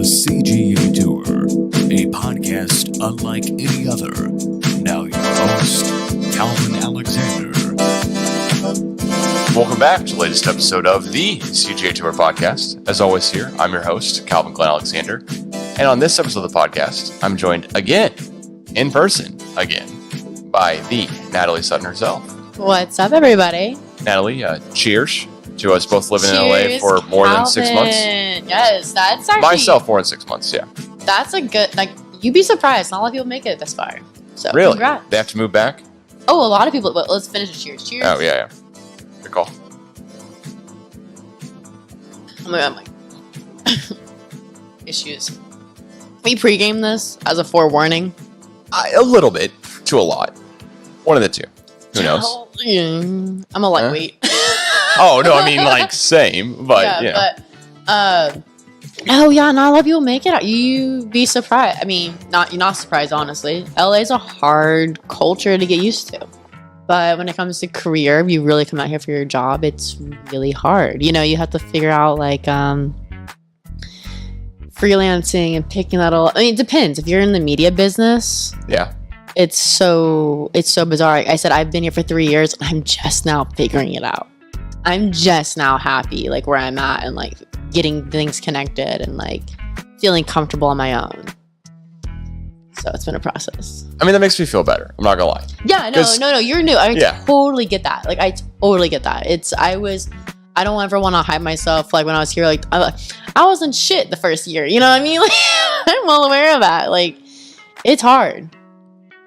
The CGA Tour, a podcast unlike any other. Now your host, Calvin Alexander. Welcome back to the latest episode of the CGA Tour podcast. As always here, I'm your host, Calvin Glen Alexander. And on this episode of the podcast, I'm joined again, in person, by the Natalie Sutton herself. What's up, everybody? Natalie, cheers to us both living in LA for more Calvin. than 6 months. Yes, that's actually... Myself, more than 6 months, yeah. That's a good... you'd be surprised. Not a lot of people make it this far. So, really? Congrats. They have to move back? Oh, a lot of people... But let's finish the cheers. Cheers. Oh, yeah. Good call. Oh my god, issues. We pregame this as a forewarning? A little bit to a lot. One of the two. Who knows? I'm a lightweight. Oh, no, I mean, same, but, yeah. But, not a lot of people make it. You'd be surprised. I mean, you're not surprised, honestly. LA's a hard culture to get used to. But when it comes to career, if you really come out here for your job, it's really hard. You know, you have to figure out, freelancing and picking that all. I mean, it depends. If you're in the media business... Yeah. It's so bizarre. Like I said, I've been here for 3 years. And I'm just now figuring it out. I'm just now happy, where I'm at and, getting things connected and, feeling comfortable on my own. So it's been a process. I mean, that makes me feel better. I'm not gonna lie. Yeah, no, you're new. I totally get that. I totally get that. I don't ever want to hide myself. When I was here, I wasn't shit the first year. You know what I mean? I'm well aware of that. It's hard.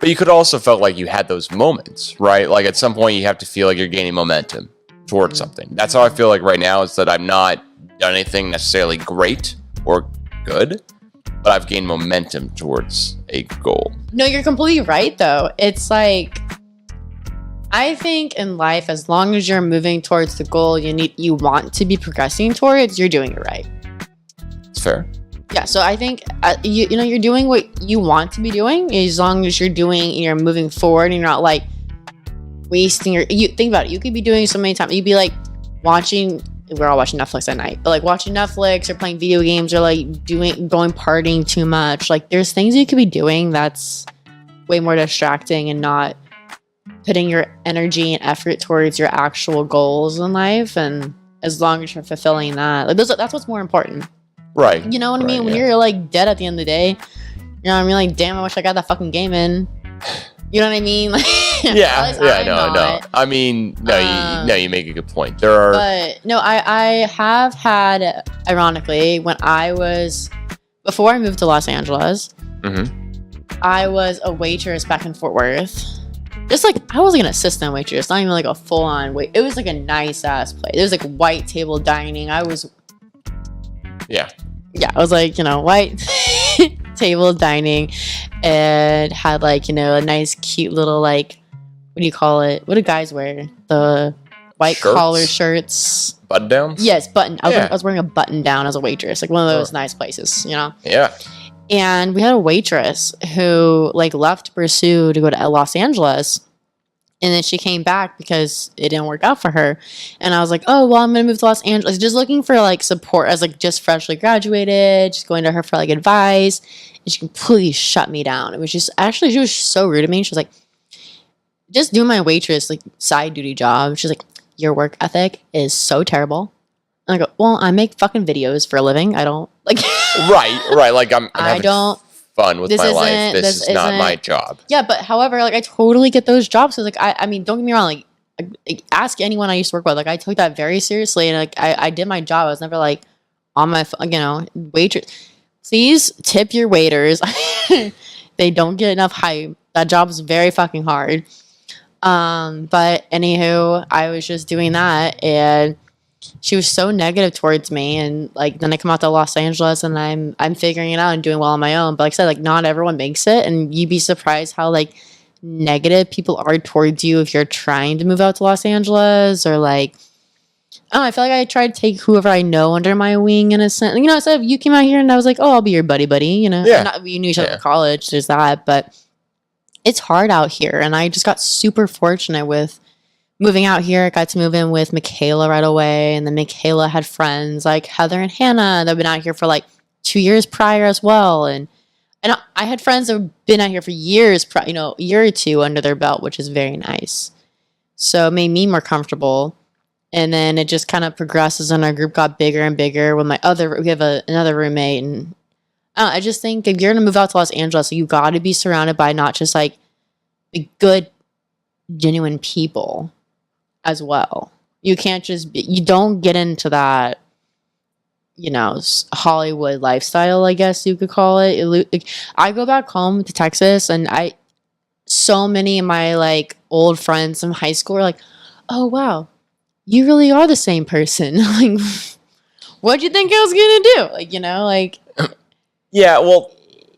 But you could also felt like you had those moments, right? At some point you have to feel like you're gaining momentum towards something. That's how I feel like right now, is that I've not done anything necessarily great or good, but I've gained momentum towards a goal. No, you're completely right, though. It's I think in life, as long as you're moving towards the goal you want to be progressing towards, you're doing it right. It's fair. Yeah, so I think you're doing what you want to be doing, as long as you're moving forward and you're not wasting you think about it. You could be doing so many times. You'd be watching. We're all watching Netflix at night, but watching Netflix or playing video games or going partying too much. There's things you could be doing that's way more distracting and not putting your energy and effort towards your actual goals in life. And as long as you're fulfilling that, that's what's more important. Right. You know what I mean? When you're dead at the end of the day, you know what I mean? Damn, I wish I got that fucking game in. You know what I mean? No. I mean, you make a good point. But no, I have had, ironically, before I moved to Los Angeles, I was a waitress back in Fort Worth. Just I was an assistant waitress, not even a full-on wait. It was a nice ass place. It was white table dining. I was white table dining, and had a nice cute little what do you call it? What do guys wear? The white collar shirts. Button downs? Yes, button. I was wearing a button down as a waitress, one of those nice places, you know? Yeah. And we had a waitress who left to pursue to go to Los Angeles. And then she came back because it didn't work out for her. And I was oh, well, I'm going to move to Los Angeles. Just looking for support as just freshly graduated, just going to her for advice. And she completely shut me down. It was just, actually, she was so rude to me. She was just do my waitress side duty job. She's your work ethic is so terrible. And I go, well, I make fucking videos for a living. I don't right. I'm having fun with my life. This is not my job. Yeah, but however, I totally get those jobs. So I mean, don't get me wrong. Ask anyone I used to work with. I took that very seriously, and I did my job. I was never on my waitress. Please tip your waiters. They don't get enough hype. That job is very fucking hard. But anywho, I was just doing that, and she was so negative towards me. And then I come out to Los Angeles, and I'm figuring it out and doing well on my own. But I said, not everyone makes it, and you'd be surprised how negative people are towards you if you're trying to move out to Los Angeles, or I feel I tried to take whoever I know under my wing in a sense. So if you came out here and I was oh, I'll be your buddy, Yeah. We knew each other in college. There's that, but it's hard out here. And I just got super fortunate with moving out here. I got to move in with Michaela right away. And then Michaela had friends like Heather and Hannah that have been out here for 2 years prior as well. And I had friends that have been out here for years, a year or two under their belt, which is very nice. So it made me more comfortable. And then it just kind of progresses, and our group got bigger and bigger. We have another roommate, and I just think if you're gonna move out to Los Angeles, you got to be surrounded by not just like good, genuine people as well. You can't you don't get into that, Hollywood lifestyle, I guess you could call it. I go back home to Texas, and so many of my like old friends from high school are like, oh wow, you really are the same person. Like, what'd you think I was gonna do? Yeah, well,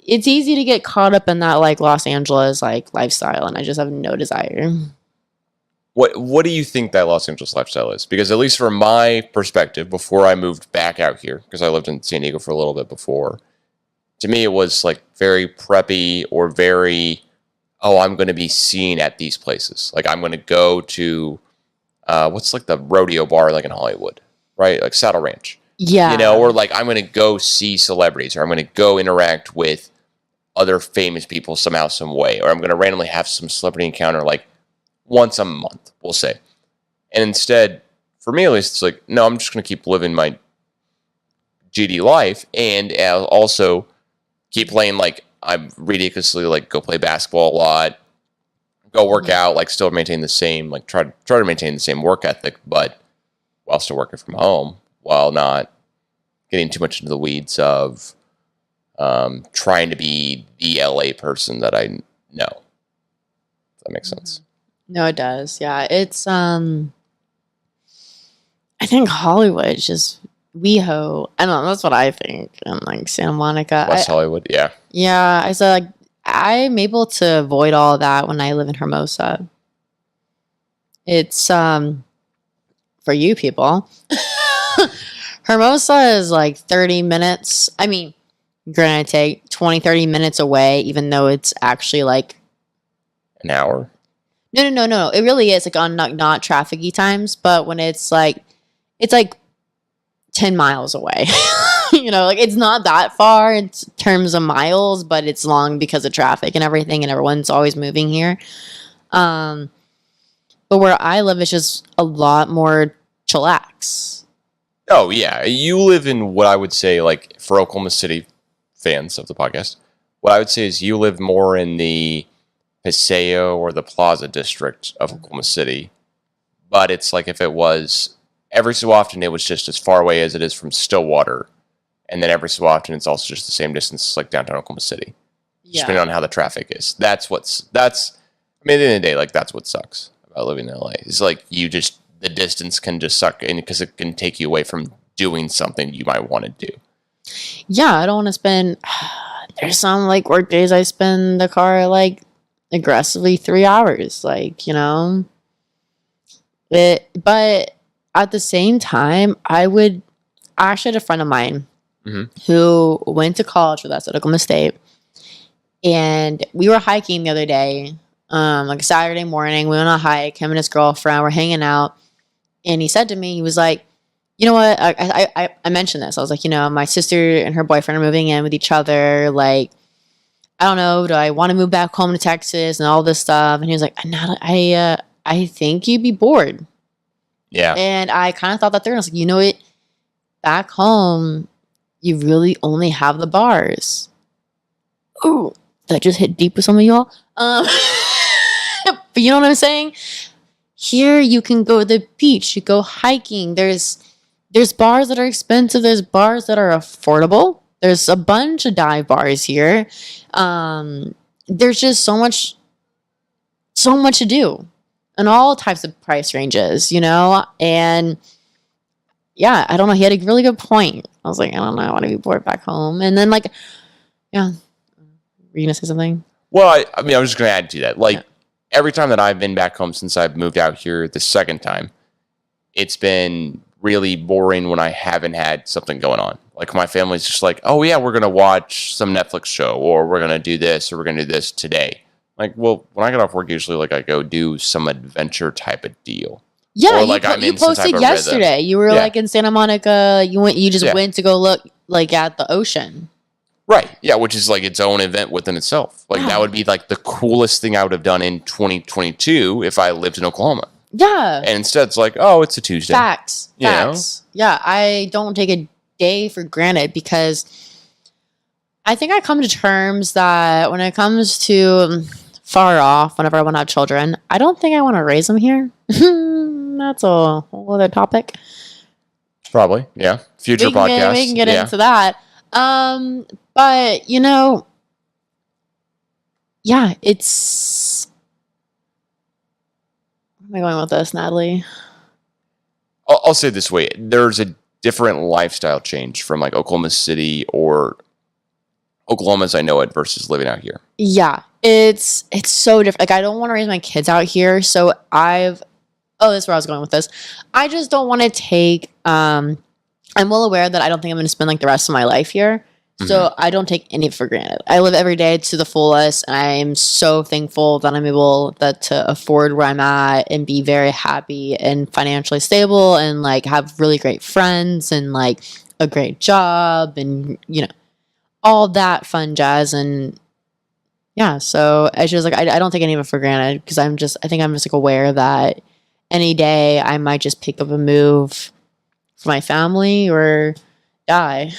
it's easy to get caught up in that like Los Angeles like lifestyle, and I just have no desire. What do you think that Los Angeles lifestyle is? Because at least from my perspective, before I moved back out here, because I lived in San Diego for a little bit before, to me it was like very preppy or very, I'm going to be seen at these places. Like I'm going to go to, what's like the rodeo bar like in Hollywood, right? Like Saddle Ranch. Yeah. Or like I'm going to go see celebrities, or I'm going to go interact with other famous people somehow, some way, or I'm going to randomly have some celebrity encounter like once a month, we'll say. And instead, for me at least, it's like, no, I'm just going to keep living my GD life, and also keep playing, like, I'm ridiculously, like, go play basketball a lot, go work out, like, still maintain the same, like, try to maintain the same work ethic, but while still working from home, while not getting too much into the weeds of trying to be the LA person that I know. If that makes sense. No, it does. Yeah, it's I think Hollywood is just WeHo. I don't know. That's what I think. And like Santa Monica, West Hollywood, yeah. Yeah, I said like I'm able to avoid all that when I live in Hermosa. It's for you people. Hermosa is like 30 minutes. I mean, granted, take 20, 30 minutes away, even though it's actually like an hour. No. It really is like on not trafficy times, but when it's like 10 miles away. Like it's not that far in terms of miles, but it's long because of traffic and everything, and everyone's always moving here. But where I live is just a lot more chillax. Oh yeah, you live in what I would say, like for Oklahoma City fans of the podcast, what I would say is you live more in the Paseo or the Plaza district of Oklahoma City, but it's like if it was every so often it was just as far away as it is from Stillwater, and then every so often it's also just the same distance like downtown Oklahoma City, depending on how the traffic is. At the end of the day, like that's what sucks about living in LA. It's like the distance can just suck in because it can take you away from doing something you might want to do. Yeah, I don't want to spend. There's some like work days I spend in the car like aggressively 3 hours, but at the same time, I actually had a friend of mine who went to college with us at Oklahoma State, and we were hiking the other day, like Saturday morning. We went on a hike, him and his girlfriend were hanging out, and he said to me, he was like, you know what, I mentioned this, I was like, my sister and her boyfriend are moving in with each other, like I don't know, do I want to move back home to Texas and all this stuff? And he was like, I think you'd be bored. Yeah. And I kind of thought that through. And I was like, you know what? Back home, you really only have the bars. Ooh, that just hit deep with some of y'all. But you know what I'm saying? Here, you can go to the beach. You go hiking. There's bars that are expensive. There's bars that are affordable. There's a bunch of dive bars here. There's just so much to do in all types of price ranges, and yeah, I don't know. He had a really good point. I was like, I don't know. I want to be bored back home. And then yeah, were you going to say something? Well, I was just going to add to that. Every time that I've been back home since I've moved out here the second time, it's been really boring when I haven't had something going on. Like my family's just like, oh yeah, we're going to watch some Netflix show, or we're going to do this, or we're going to do this today. Like, well, when I get off work, usually like I go do some adventure type of deal. Yeah, or like I'm you in some type posted of yesterday. rhythm. You were Yeah. like in Santa Monica. You just Yeah. went to go look like at the ocean. Right. Yeah, which is like its own event within itself. Like that would be like the coolest thing I would have done in 2022 if I lived in Oklahoma. Yeah. And instead it's like, oh, it's a Tuesday. Facts. You know? Yeah, I don't take a day for granted because I think I come to terms that when it comes to far off, whenever I want to have children, I don't think I want to raise them here. That's a whole other topic. Probably. Yeah. Future podcast. We can get into that. But yeah, it's. Where am I going with this, Natalie? I'll say it this way. There's a different lifestyle change from like Oklahoma City or Oklahoma as I know it versus living out here. Yeah, it's so different. Like I don't want to raise my kids out here, so that's where I was going with this. I just don't want to take I'm well aware that I don't think I'm going to spend like the rest of my life here. So I don't take any for granted. I live every day to the fullest. And I am so thankful that I'm able to afford where I'm at and be very happy and financially stable and like have really great friends and like a great job and all that fun jazz. And yeah, so I just like I don't take any of it for granted because I think I'm just like aware that any day I might just pick up and move for my family or die.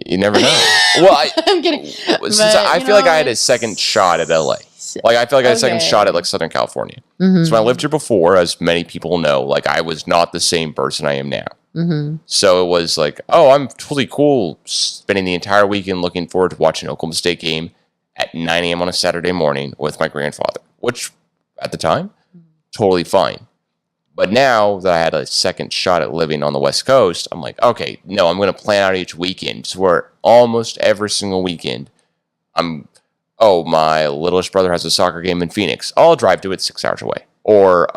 You never know. Well, I'm kidding. I feel like I had a second shot at LA. Like I feel like I had a second shot at like Southern California. Mm-hmm. So when I lived here before, as many people know, like I was not the same person I am now. Mm-hmm. So it was like, oh, I'm totally cool spending the entire weekend looking forward to watching an Oklahoma State game at 9 a.m. on a Saturday morning with my grandfather, which at the time, totally fine. But now that I had a second shot at living on the West Coast, I'm like, okay, no, I'm going to plan out each weekend. So where almost every single weekend, my littlest brother has a soccer game in Phoenix. I'll drive to it 6 hours away. Or,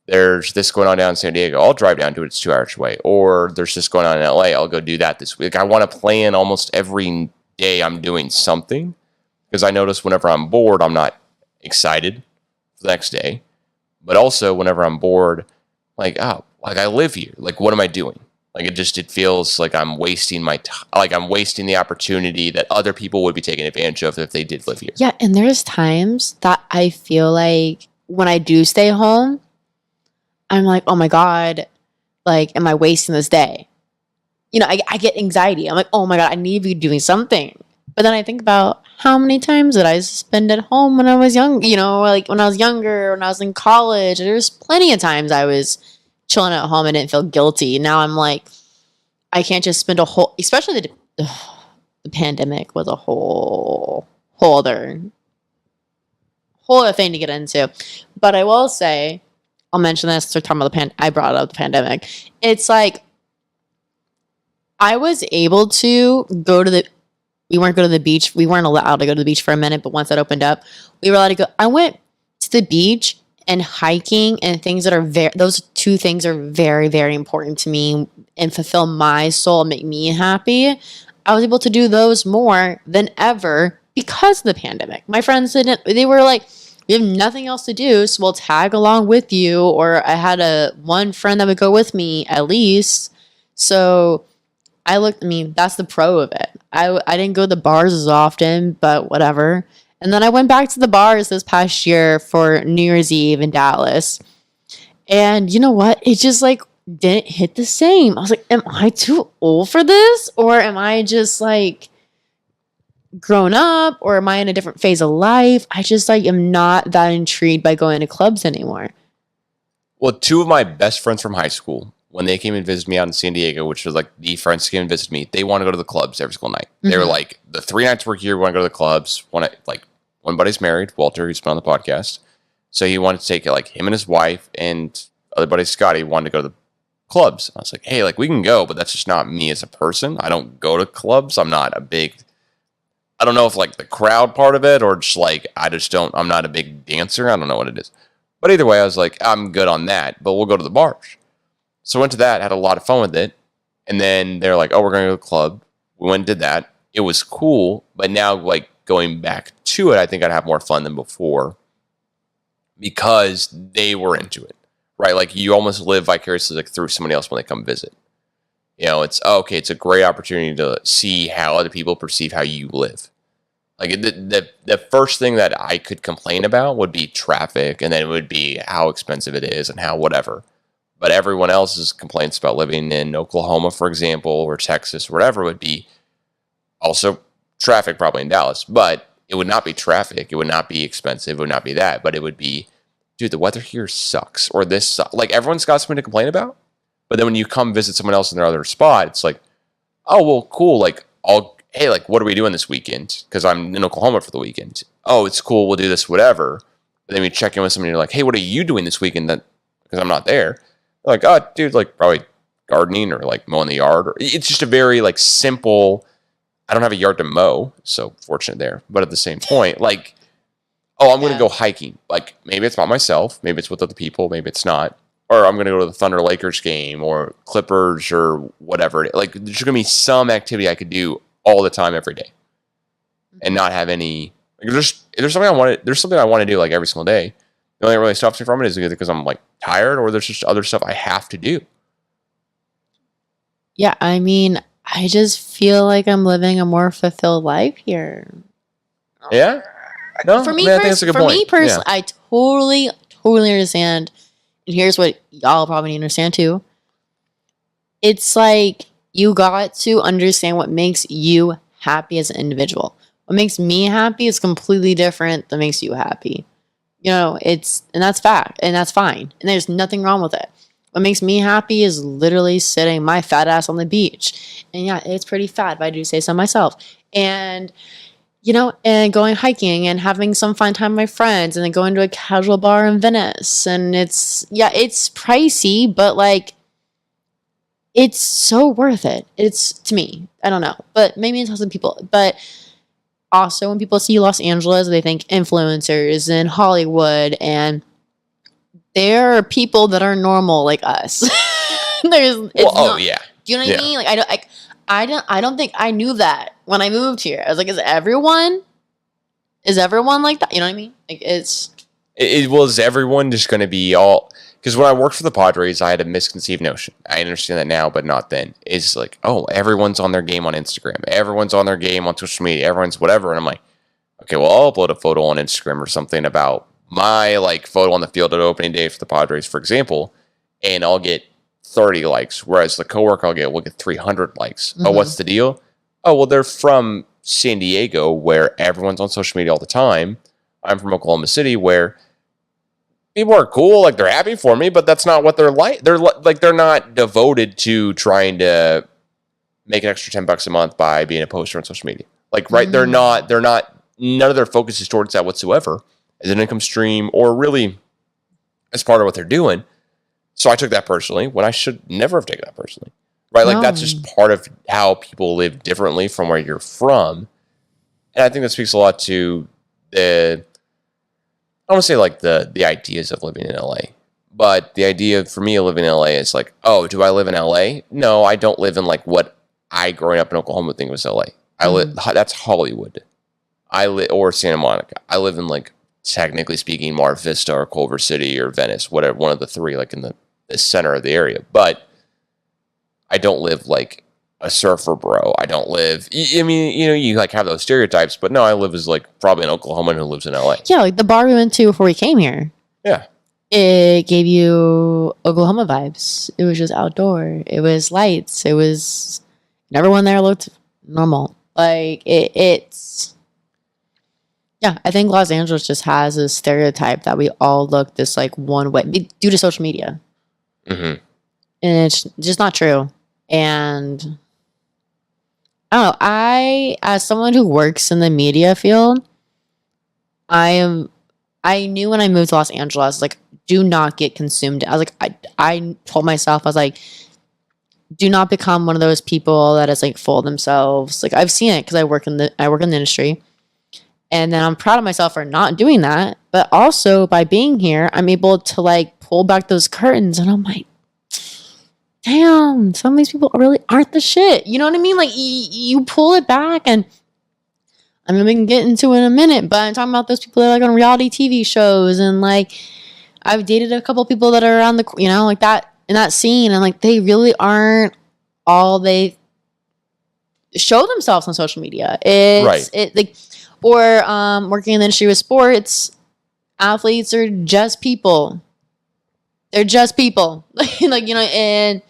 there's this going on down in San Diego. I'll drive down to it. It's 2 hours away. Or there's this going on in LA. I'll go do that this week. I want to plan almost every day I'm doing something because I notice whenever I'm bored, I'm not excited for the next day. But also, whenever I'm bored, like I live here. Like, what am I doing? Like, it feels like I'm wasting my time. Like, I'm wasting the opportunity that other people would be taking advantage of if they did live here. Yeah, and there's times that I feel like when I do stay home, I'm like, oh my God, like, am I wasting this day? I get anxiety. I'm like, oh my God, I need to be doing something. But then I think about how many times did I spend at home when I was young, like when I was younger, when I was in college. There's plenty of times I was chilling at home and didn't feel guilty. Now I'm like, I can't just spend especially the pandemic was a whole other thing to get into. But I will say, I'll mention this. So talking about I brought up the pandemic. It's like, I was able to go to we weren't going to the beach. We weren't allowed to go to the beach for a minute, but once that opened up, we were allowed to go. I went to the beach and hiking and things that are those two things are very, very important to me and fulfill my soul, make me happy. I was able to do those more than ever because of the pandemic. My friends they were like, we have nothing else to do, so we'll tag along with you. Or I had one friend that would go with me at least. So that's the pro of it. I didn't go to the bars as often, but whatever. And then I went back to the bars this past year for New Year's Eve in Dallas. And you know what? It just like didn't hit the same. I was like, am I too old for this? Or am I just like grown up? Or am I in a different phase of life? I just like am not that intrigued by going to clubs anymore. Well, two of my best friends from high school, when they came and visited me out in San Diego, which was like the friends came and visited me, they want to go to the clubs every single night. Mm-hmm. They were like, the 3 nights we're here, we want to go to the clubs. One buddy's married, Walter, who's been on the podcast. So he wanted to take it, like him and his wife and other buddy Scotty wanted to go to the clubs. I was like, hey, like we can go, but that's just not me as a person. I don't go to clubs. I'm not I don't know if like the crowd part of it or just like, I'm not a big dancer. I don't know what it is. But either way, I was like, I'm good on that, but we'll go to the bars. So I went to that, had a lot of fun with it. And then they're like, oh, we're going to go to the club. We went and did that. It was cool. But now, like, going back to it, I think I'd have more fun than before. because they were into it, right? Like you almost live vicariously like through somebody else when they come visit. You know, it's okay. It's a great opportunity to see how other people perceive how you live. Like the first thing that I could complain about would be traffic, and then it would be how expensive it is and how whatever. But everyone else's complaints about living in Oklahoma, for example, or Texas, or whatever, would be also traffic, probably in Dallas. But it would not be traffic. It would not be expensive. It would not be that. But it would be, dude, the weather here sucks, or this sucks. Like everyone's got something to complain about. But then when you come visit someone else in their other spot, it's like, oh, well, cool. Like, hey, like, what are we doing this weekend? Because I'm in Oklahoma for the weekend. Oh, it's cool. We'll do this, whatever. But then we check in with somebody and you're like, hey, what are you doing this weekend? Because I'm not there. They're like, oh, dude, like probably gardening or like mowing the yard. Or it's just a very like simple, I don't have a yard to mow. So fortunate there. But at the same point, like, oh, I'm going to go hiking. Like maybe it's by myself. Maybe it's with other people. Maybe it's not. Or I'm going to go to the Thunder Lakers game or Clippers or whatever. Like there's going to be some activity I could do all the time, every day, and not have any. Like, there's something I want to do like every single day. The only thing that really stops me from it is either because I'm like tired or there's just other stuff I have to do. Yeah, I mean, I just feel like I'm living a more fulfilled life here. Yeah. No, for me, I think that's a good point. Personally, I totally understand. And here's what y'all probably need to understand too. It's like you got to understand what makes you happy as an individual. What makes me happy is completely different than makes you happy. You know, and that's fact, and that's fine. And there's nothing wrong with it. What makes me happy is literally sitting my fat ass on the beach. And yeah, it's pretty fat, but I do say so myself. And you know, and going hiking and having some fun time with my friends and then going to a casual bar in Venice. And it's pricey, but like, it's so worth it. It's, to me, I don't know, but maybe it's some people. But also when people see Los Angeles, they think influencers and Hollywood, and there are people that are normal like us. Yeah. Do you know what I mean? Like, I don't think I knew that when I moved here. I was like, is everyone like that? You know what I mean? Like it was everyone just going to be all, because when I worked for the Padres, I had a misconceived notion. I understand that now, but not then. It's like, oh, everyone's on their game on Instagram. Everyone's on their game on social media. Everyone's whatever. And I'm like, okay, well, I'll upload a photo on Instagram or something about my like photo on the field at opening day for the Padres, for example, and I'll get 30 likes, whereas the coworker will get 300 likes. Mm-hmm. Oh, what's the deal? Oh, well, they're from San Diego, where everyone's on social media all the time. I'm from Oklahoma City, where people are cool, like they're happy for me, but that's not what they're like. They're not devoted to trying to make an extra $10 a month by being a poster on social media. Like, right? Mm-hmm. They're not. None of their focus is towards that whatsoever as an income stream or really as part of what they're doing. So I took that personally when I should never have taken that personally, right? Like that's just part of how people live differently from where you're from. And I think that speaks a lot to I don't want to say like the ideas of living in LA, but the idea for me of living in LA is like, oh, do I live in LA? No, I don't live in like what I growing up in Oklahoma would think was LA. That's Hollywood. Or Santa Monica. I live in like, technically speaking, Mar Vista or Culver City or Venice, whatever, one of the three, like in the center of the area. But I don't live like a surfer bro. I don't live, I mean, you know, you like have those stereotypes, but no, I live as like probably an Oklahoman who lives in LA. Yeah, like the bar we went to before we came here. Yeah. It gave you Oklahoma vibes. It was just outdoor. It was lights. It was, everyone there looked normal. Like it's, yeah, I think Los Angeles just has a stereotype that we all look this like one way due to social media. Mm-hmm. And it's just not true. And I don't know, as someone who works in the media field, I knew when I moved to Los Angeles, like, do not get consumed. I was like, I told myself, I was like, do not become one of those people that is like full of themselves. Like I've seen it because I work in the industry. And then I'm proud of myself for not doing that. But also by being here, I'm able to like pull back those curtains and I'm like, damn, some of these people really aren't the shit. You know what I mean? Like you pull it back and I mean, we can get into it in a minute, but I'm talking about those people that are like on reality TV shows, and like I've dated a couple people that are around the, like that in that scene, and like they really aren't all they show themselves on social media. Working in the industry with sports, athletes are just people. They're just people, and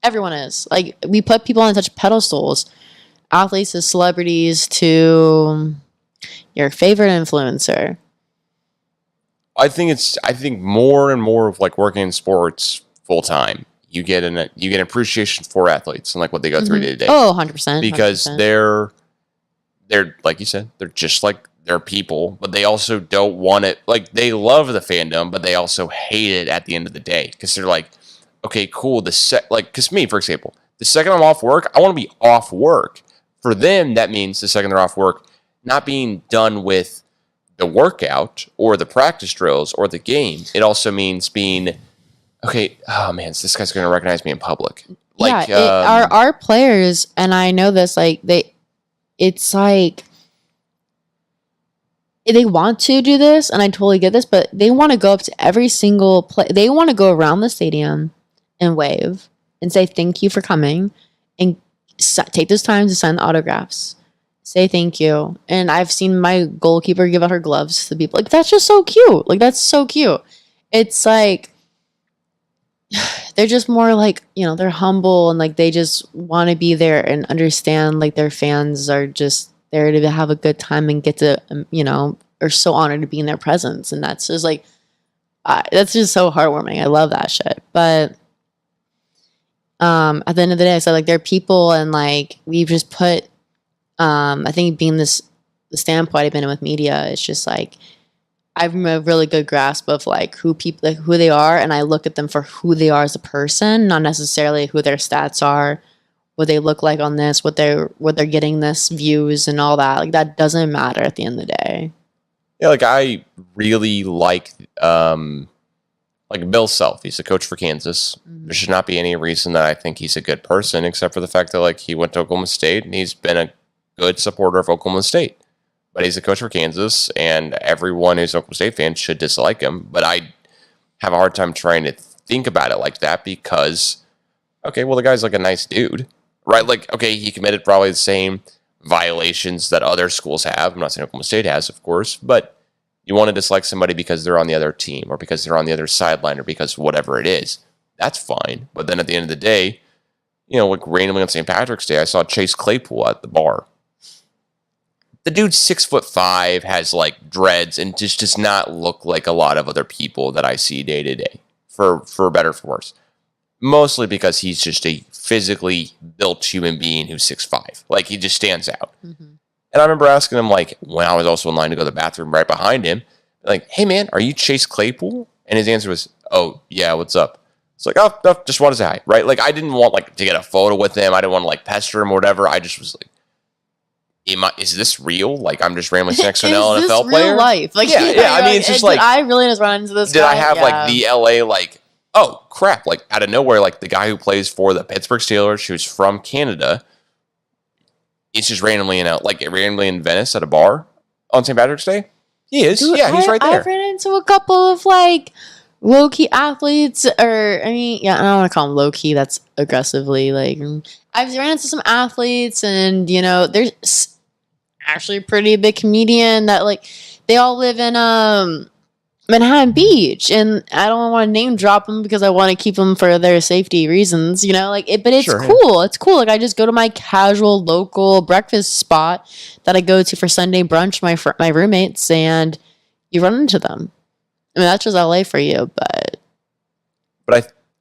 everyone is like, we put people on such pedestals, athletes to celebrities to your favorite influencer. I think more and more of like working in sports full time, you get an appreciation for athletes and like what they go through day to day. Oh, 100%. Because they're like you said, they're just like, they're people, but they also don't want it. Like, they love the fandom, but they also hate it at the end of the day, because they're like, okay, cool. Because me, for example, the second I'm off work, I want to be off work. For them, that means the second they're off work, not being done with the workout or the practice drills or the game. It also means being, okay, oh man, this guy's going to recognize me in public. Like, our players, and I know this, like it's like they want to do this, and I totally get this, but they want to go up to every single play. They want to go around the stadium and wave and say thank you for coming, and take this time to sign the autographs. Say thank you. And I've seen my goalkeeper give out her gloves to people. Like, that's just so cute. Like, that's so cute. It's like, they're just more like, they're humble, and like they just want to be there and understand like their fans are just there to have a good time and get to, are so honored to be in their presence. And that's just like, that's just so heartwarming. I love that shit. But at the end of the day, I said, like, they're people, and like we've just put, I think being the standpoint I've been in with media, it's just like I have a really good grasp of like who they are, and I look at them for who they are as a person, not necessarily who their stats are, what they look like on this, what they're getting this views and all that. Like, that doesn't matter at the end of the day. Yeah, like I really like Bill Self. He's a coach for Kansas. Mm-hmm. There should not be any reason that I think he's a good person, except for the fact that like he went to Oklahoma State and he's been a good supporter of Oklahoma State. But he's a coach for Kansas, and everyone who's an Oklahoma State fan should dislike him. But I have a hard time trying to think about it like that, because, okay, well, the guy's like a nice dude, right? Like, okay, he committed probably the same violations that other schools have. I'm not saying Oklahoma State has, of course, but you want to dislike somebody because they're on the other team, or because they're on the other sideline, or because whatever it is. That's fine. But then at the end of the day, like randomly on St. Patrick's Day, I saw Chase Claypool at the bar. The dude's 6'5", has like dreads, and just does not look like a lot of other people that I see day to day, for better or for worse. Mostly because he's just a physically built human being who's 6'5". Like, he just stands out. Mm-hmm. And I remember asking him, like, when I was also in line to go to the bathroom right behind him, like, hey man, are you Chase Claypool? And his answer was, oh yeah, what's up? It's like, oh, no, just want to say hi, right? Like, I didn't want like to get a photo with him. I didn't want to like pester him or whatever. I just was like, is this real? Like, I'm just randomly next to an NFL player? Real life? Like, yeah. I mean, it's just like, I really just run into this. Did I have like the LA, like, oh crap, like out of nowhere, like the guy who plays for the Pittsburgh Steelers, who's from Canada, is just randomly in Venice at a bar on St. Patrick's Day? He is. Dude, yeah, he's right there. I've ran into a couple of like low-key athletes, or I don't want to call them low-key, that's aggressively, like, I've ran into some athletes, and there's actually a pretty big comedian that like they all live in Manhattan Beach, and I don't want to name drop them because I want to keep them for their safety reasons, but it's sure, cool. It's cool. Like, I just go to my casual local breakfast spot that I go to for Sunday brunch, my roommates, and you run into them. I mean, that's just LA for you, but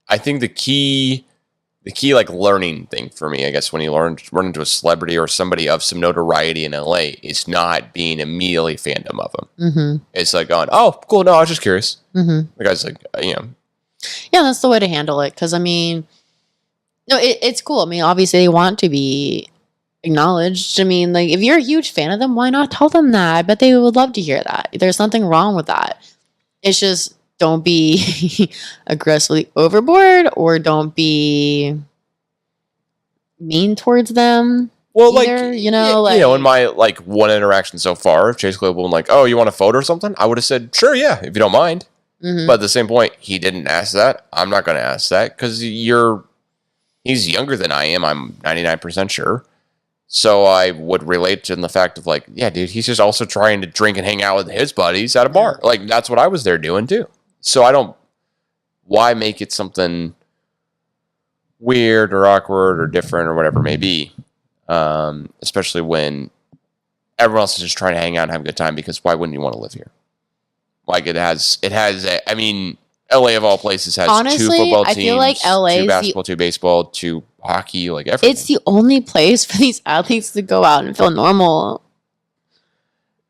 I think the key like learning thing for me, I guess, when you run into a celebrity or somebody of some notoriety in LA, is not being immediately fandom of them. Mm-hmm. It's like going, oh, cool, no, I was just curious. Mm-hmm. The guy's like, Yeah, that's the way to handle it, because, I mean, no, it's cool. I mean, obviously they want to be acknowledged. I mean, like, if you're a huge fan of them, why not tell them that? I bet they would love to hear that. There's nothing wrong with that. It's just, don't be aggressively overboard, or don't be mean towards them. Well, either, like, you know, like, you know, in my like one interaction so far, if Chase Claypool was like, "Oh, you want a photo or something?" I would have said, "Sure, yeah, if you don't mind." mhm. But at the same point, he didn't ask that. I'm not going to ask that because he's younger than I am. I'm 99% sure. So I would relate to the fact of like, yeah, dude, he's just also trying to drink and hang out with his buddies at a bar. Like that's what I was there doing too. So why make it something weird or awkward or different or whatever it may be? Especially when everyone else is just trying to hang out and have a good time, because why wouldn't you want to live here? Like I mean, LA of all places has Honestly, two football teams, I feel like LA two is basketball, two baseball, two hockey, like everything. it's the only place for these athletes to go out and feel normal.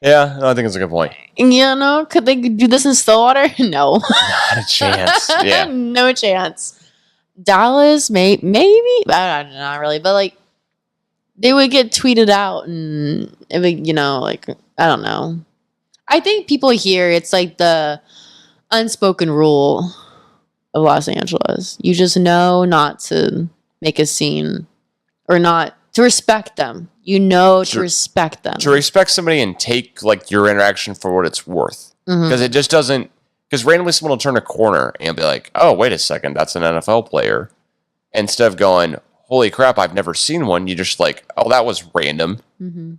Yeah, no, I think it's a good point. You know, could they do this in Stillwater? No. Not a chance. Yeah. No chance. Dallas, maybe, not really, but like they would get tweeted out and it would, you know, like, I don't know. I think people here, it's like the unspoken rule of Los Angeles. You just know not to make a scene or not to respect them. You know to respect them. To respect somebody and take like your interaction for what it's worth. Because it just doesn't, because randomly someone will turn a corner and be like, oh, wait a second, that's an NFL player. Instead of going, holy crap, I've never seen one, you just like, oh, that was random.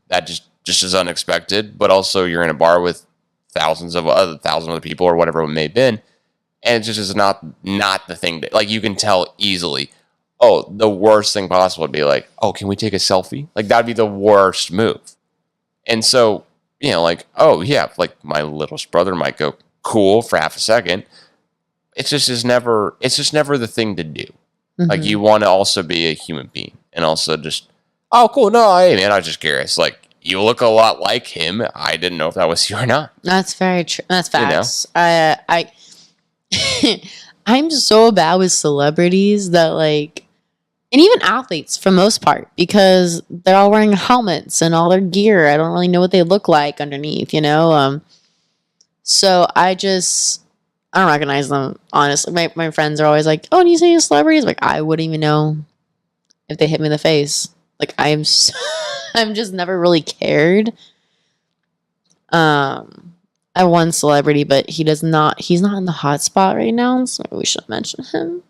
That just is unexpected. But also you're in a bar with thousands of other people or whatever it may have been. And it just is not the thing that, like, you can tell easily. Oh, the worst thing possible would be like, oh, can we take a selfie? Like, that'd be the worst move. And so, you know, like, oh, yeah, like my littlest brother might go cool for half a second. It's just never the thing to do. Like, you want to also be a human being and also just, oh, cool. No, hey, man, I was just curious. Like, you look a lot like him. I didn't know if that was you or not. That's very true. That's facts. You know? I'm so bad with celebrities that like, and even athletes for most part, because they're all wearing helmets and all their gear. I don't really know what they look like underneath, you know? So I don't recognize them, honestly. My friends are always like, oh, do you see any celebrities? Like, I wouldn't even know if they hit me in the face. Like, I'm just never really cared. I have one celebrity, but he's not in the hot spot right now, so maybe we should mention him.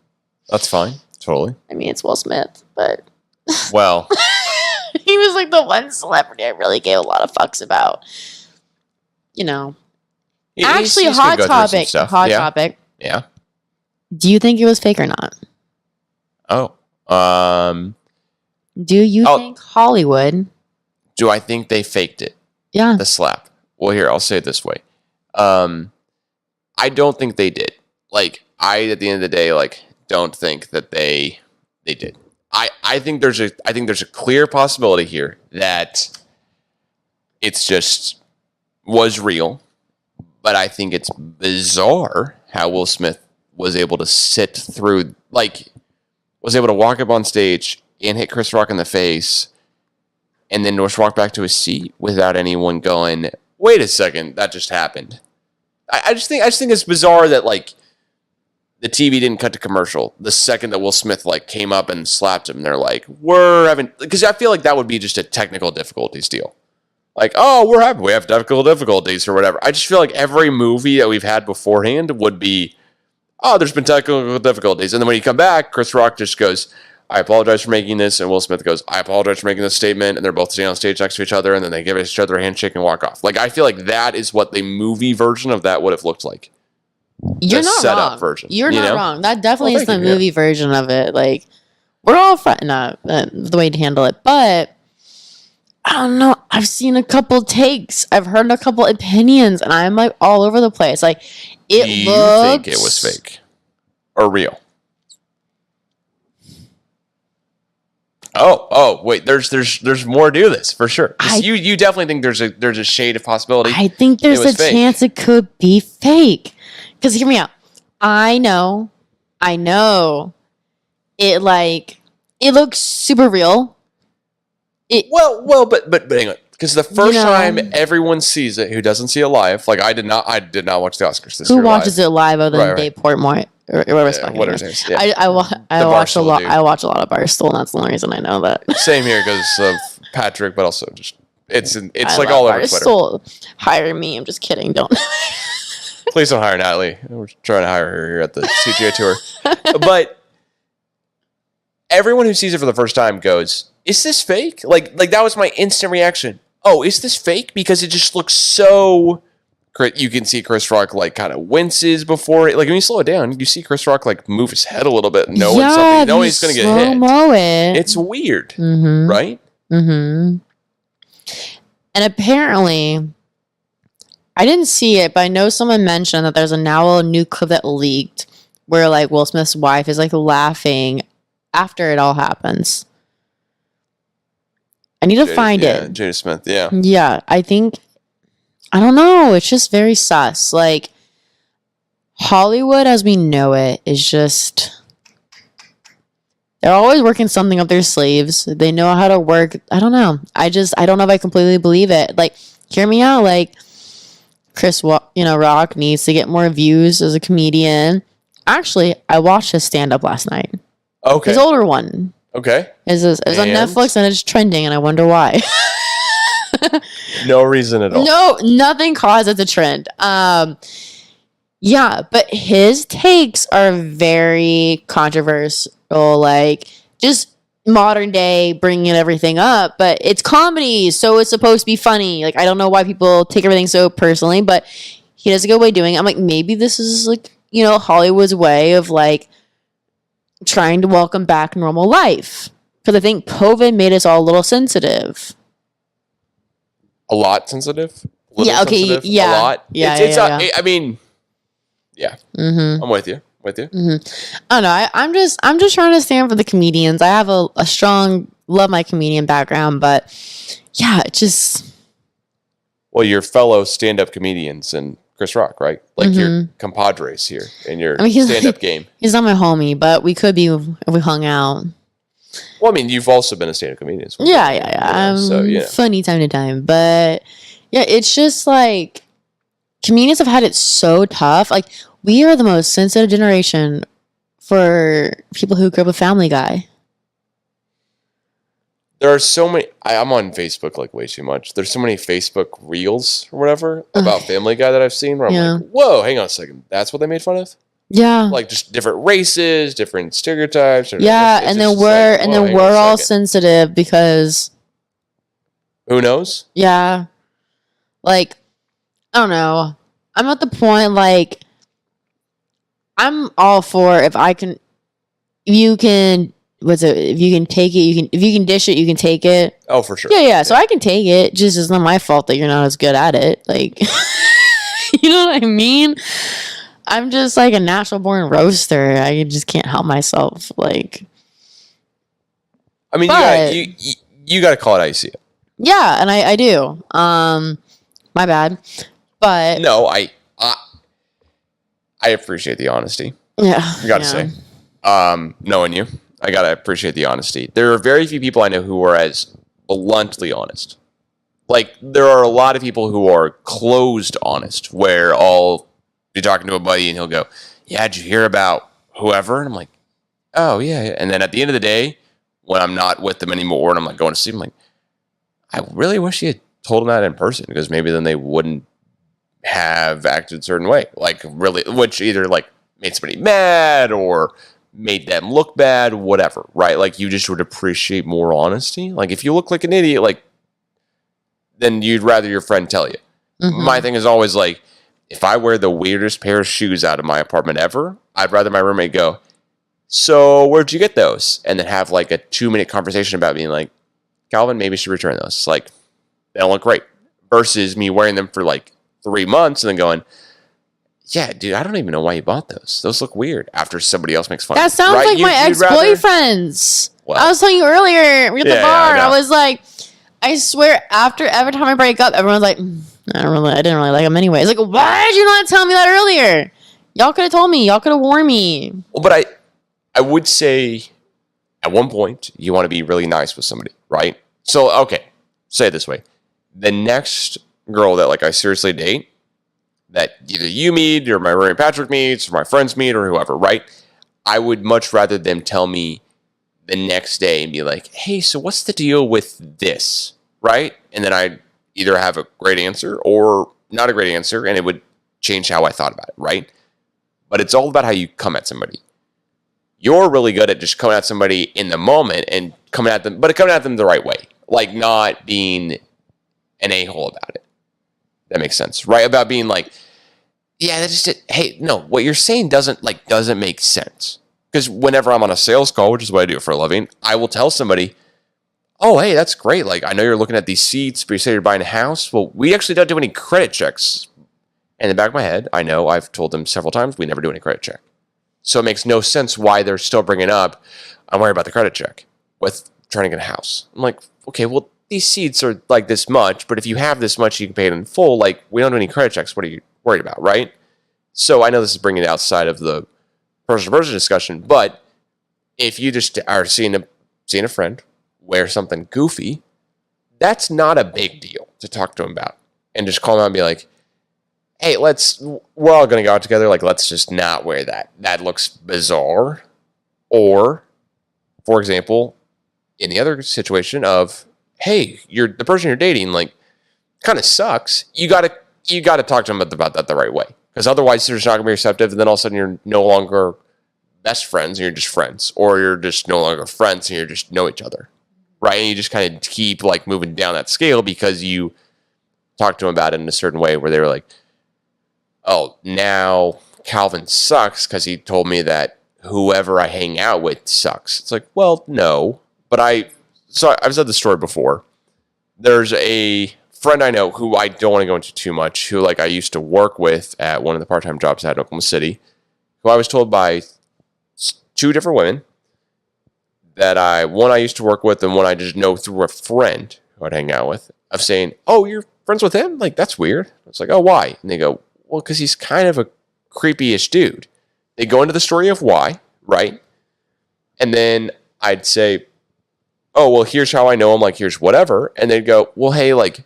That's fine. Totally. I mean, it's Will Smith, but well, he was like the one celebrity I really gave a lot of fucks about. You know. Actually, hot topic. Yeah. Do you think it was fake or not? Oh. Do you think Hollywood? Do I think they faked it? Yeah. The slap. Well, here, I'll say it this way. I don't think they did. Like, at the end of the day, like, don't think that they did. I think there's a clear possibility here that it's just was real, but I think it's bizarre how Will Smith was able to sit through, like, was able to walk up on stage and hit Chris Rock in the face and then just walk back to his seat without anyone going, wait a second, that just happened. I just think it's bizarre that, like, the TV didn't cut to commercial the second that Will Smith, like, came up and slapped him. And they're like, because I feel like that would be just a technical difficulties deal. Like, oh, we have technical difficulties or whatever. I just feel like every movie that we've had beforehand would be, oh, there's been technical difficulties. And then when you come back, Chris Rock just goes, I apologize for making this. And Will Smith goes, I apologize for making this statement. And they're both sitting on stage next to each other. And then they give each other a handshake and walk off. Like, I feel like that is what the movie version of that would have looked like. You're not wrong. Version, You're not wrong. That definitely is the movie version of it. Like, we're all the way to handle it. But I don't know. I've seen a couple takes. I've heard a couple opinions, and I'm like all over the place. Like, Do you think it was fake or real? Oh, wait. There's more to this for sure. You definitely think there's a shade of possibility. I think there's a chance it could be fake. Because hear me out. I know. It looks super real. But hang on. Because the first time everyone sees it who doesn't see it live, like I did not watch the Oscars this year. Who watches it live other than Dave Portnoy? or whatever's fucking whatever's name. names. Yeah. I watch a Barstool lot. dude. I watch a lot of Barstool, and that's the only reason I know that. Same here because of Patrick, but also just it's I like love all over Twitter. Barstool. Hire me. I'm just kidding. Don't. Please don't hire Natalie. We're trying to hire her here at the CGA Tour. But everyone who sees it for the first time goes, "Is this fake?" Like that was my instant reaction. Oh, is this fake? Because it just looks so. You can see Chris Rock like kind of winces before it. Like when you slow it down, you see Chris Rock like move his head a little bit, knowing he's going to get hit. It's weird, right? Mm-hmm. And apparently, I didn't see it, but I know someone mentioned that there's now a new clip that leaked where like Will Smith's wife is like laughing after it all happens. I need to find it. Jada Smith, yeah. Yeah, I don't know. It's just very sus. Like, Hollywood as we know it is just... They're always working something up their sleeves. They know how to work. I don't know. I don't know if I completely believe it. Like, hear me out. Like, Rock needs to get more views as a comedian. Actually, I watched his stand-up last night. Okay. His older one. Okay. It was on Netflix, and it's trending, and I wonder why. No reason at all. No, nothing caused it to trend. Yeah, but his takes are very controversial, like just modern day, bringing everything up. But it's comedy, so it's supposed to be funny. Like, I don't know why people take everything so personally, but he does a good way doing it. I'm like, maybe this is like, Hollywood's way of like trying to welcome back normal life. Because I think COVID made us all a little sensitive. A lot sensitive? Yeah, okay, sensitive? yeah. A lot? Yeah, I mean, yeah. Mm-hmm. I'm with you. Mm-hmm. I don't know. I'm just trying to stand for the comedians. I have a strong, love my comedian background, but yeah, it just... Well, your fellow stand-up comedians and Chris Rock, right? Like your compadres here in your stand-up game. He's not my homie, but we could be if we hung out. Well, I mean, you've also been a stand-up comedian. Yeah. Funny time to time. But yeah, it's just like comedians have had it so tough. Like, we are the most sensitive generation for people who grew up with Family Guy. There are so many. I'm on Facebook like way too much. There's so many Facebook reels or whatever about Family Guy that I've seen where I'm like, whoa, hang on a second. That's what they made fun of? Yeah. Like just different races, different stereotypes. Yeah, and then we're all sensitive because... Who knows? Yeah. Like, I don't know. I'm at the point, like, I'm all for if you can take it, if you can dish it, you can take it. Oh, for sure. Yeah. So I can take it. Just it's not my fault that you're not as good at it. Like, you know what I mean? I'm just like a natural born roaster. I just can't help myself. Like, I mean, you got to call it how you see it. Yeah, and I do. My bad. But no, I appreciate the honesty. Yeah. I got to say. Knowing you, I got to appreciate the honesty. There are very few people I know who are as bluntly honest. Like, there are a lot of people who are closed honest, where I'll be talking to a buddy and he'll go, yeah, did you hear about whoever? And I'm like, oh, yeah. And then at the end of the day, when I'm not with them anymore and I'm like going to sleep, I'm like, I really wish you had told them that in person, because maybe then they wouldn't have acted a certain way. Like, really, which either like made somebody mad or made them look bad, whatever, right? Like, you just would appreciate more honesty. Like, if you look like an idiot, like, then you'd rather your friend tell you. Mm-hmm. My thing is always like, if I wear the weirdest pair of shoes out of my apartment ever, I'd rather my roommate go, so where'd you get those? And then have like a 2-minute conversation about being like, Calvin, maybe you should return those. Like, they don't look great. Versus me wearing them for like 3 months and then going, yeah, dude, I don't even know why you bought those. Those look weird, after somebody else makes fun that of them. Sounds right? Like my ex-boyfriends. Well, I was telling you earlier, we were at the bar. I was like, I swear, every time I break up, everyone's like, I didn't really like him anyway. It's like, why did you not tell me that earlier? Y'all could have told me. Y'all could have warned me. Well, but I would say at one point you want to be really nice with somebody, right? So, okay, say it this way. The next girl that like I seriously date, that either you meet or my roommate Patrick meets or my friends meet or whoever, right? I would much rather them tell me the next day and be like, hey, so what's the deal with this, right? And then I'd either have a great answer or not a great answer, and it would change how I thought about it, right? But it's all about how you come at somebody. You're really good at just coming at somebody in the moment and coming at them the right way, like not being an a-hole about it. That makes sense, right? About being like, yeah, that's just it. Hey, no, what you're saying doesn't make sense. Because whenever I'm on a sales call, which is what I do for a living, I will tell somebody, oh, hey, that's great. Like, I know you're looking at these seats, but you say you're buying a house. Well, we actually don't do any credit checks. And in the back of my head, I know I've told them several times, we never do any credit check. So it makes no sense why they're still bringing up, I'm worried about the credit check with trying to get a house. I'm like, okay, well, these seats are like this much, but if you have this much, you can pay it in full. Like, we don't do any credit checks. What are you worried about, right? So I know this is bringing it outside of the person-to-person discussion, but if you just are seeing a friend wear something goofy, that's not a big deal to talk to them about. And just call them out and be like, hey, we're all going to go out together. Like, let's just not wear that. That looks bizarre. Or, for example, in the other situation of, hey, the person you're dating, like, kind of sucks. You got to talk to them about that the right way. Because otherwise, they're just not going to be receptive. And then all of a sudden, you're no longer best friends and you're just friends. Or you're just no longer friends and you just know each other. Right? And you just kind of keep, like, moving down that scale because you talked to them about it in a certain way where they were like, oh, now Calvin sucks because he told me that whoever I hang out with sucks. It's like, well, no. But I've said this story before. There's a friend I know who I don't want to go into too much, who like I used to work with at one of the part-time jobs I had in Oklahoma City, who I was told by two different women that one I used to work with and one I just know through a friend who I'd hang out with, of saying, oh, you're friends with him? Like, that's weird. I was like, oh, why? And they go, well, because he's kind of a creepy-ish dude. They go into the story of why, right? And then I'd say, oh, well, here's how I know him. Like, here's whatever. And they'd go, well, hey, like,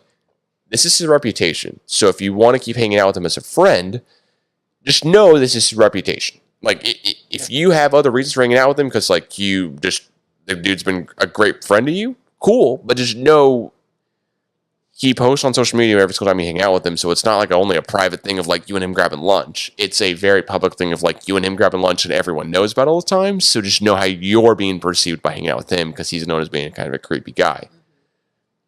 this is his reputation. So if you want to keep hanging out with him as a friend, just know this is his reputation. Like, if you have other reasons for hanging out with him because, like, the dude's been a great friend to you, cool. But just know he posts on social media every single time you hang out with him. So it's not like only a private thing of like you and him grabbing lunch. It's a very public thing of like you and him grabbing lunch and everyone knows about all the time. So just know how you're being perceived by hanging out with him because he's known as being kind of a creepy guy.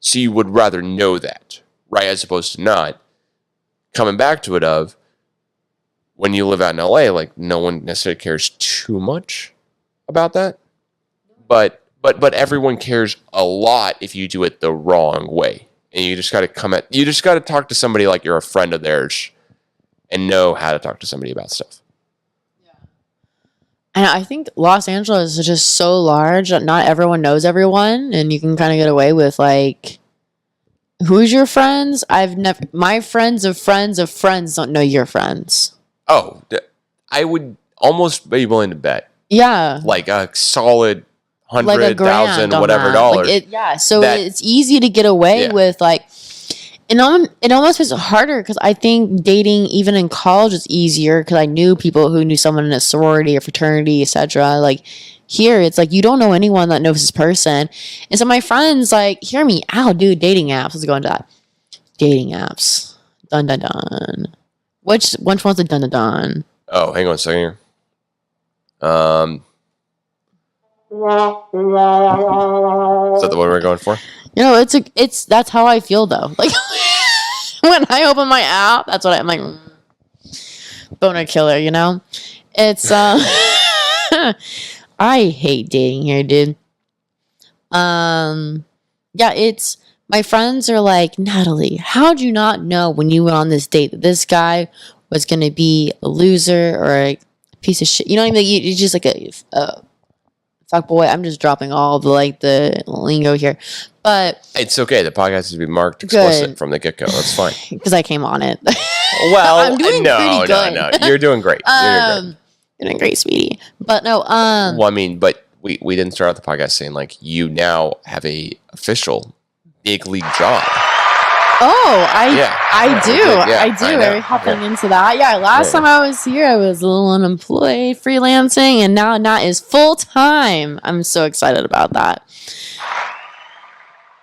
So you would rather know that, right? As opposed to not. Coming back to it of when you live out in LA, like no one necessarily cares too much about that. But everyone cares a lot if you do it the wrong way. And you just got to talk to somebody like you're a friend of theirs and know how to talk to somebody about stuff. Yeah. And I think Los Angeles is just so large that not everyone knows everyone. And you can kind of get away with like, who's your friends? My friends of friends of friends don't know your friends. Oh, I would almost be willing to bet. Yeah. Like a solid like $100,000 whatever dollars. Like so it's easy to get away with like, it almost makes it harder because I think dating even in college is easier because I knew people who knew someone in a sorority or fraternity, etc. Like here, it's like you don't know anyone that knows this person, and so my friends like hear me out, dude. Dating apps. Let's go into that. Dating apps. Dun dun dun. Which one's the dun dun dun? Oh, hang on a second here. Is that the one we're going for? You know, that's how I feel though. Like when I open my app, that's what I'm like. Boner killer, you know. It's I hate dating here, dude. Yeah, it's my friends are like, Natalie, how'd you not know when you went on this date that this guy was gonna be a loser or a piece of shit? You know what I mean? You're just like a fuck boy. I'm just dropping all the lingo here, but it's okay. The podcast is to be marked explicit from the get-go. That's fine because I came on it. Well, I'm doing pretty good. No, you're doing great. You're doing great, sweetie. But no, well, I mean, but we didn't start out the podcast saying like you now have a official big league job. Oh, Yeah. I do. Yeah, I do. I know. Very hopping into that. Yeah, last time I was here, I was a little unemployed, freelancing, and now Nat is full time. I'm so excited about that.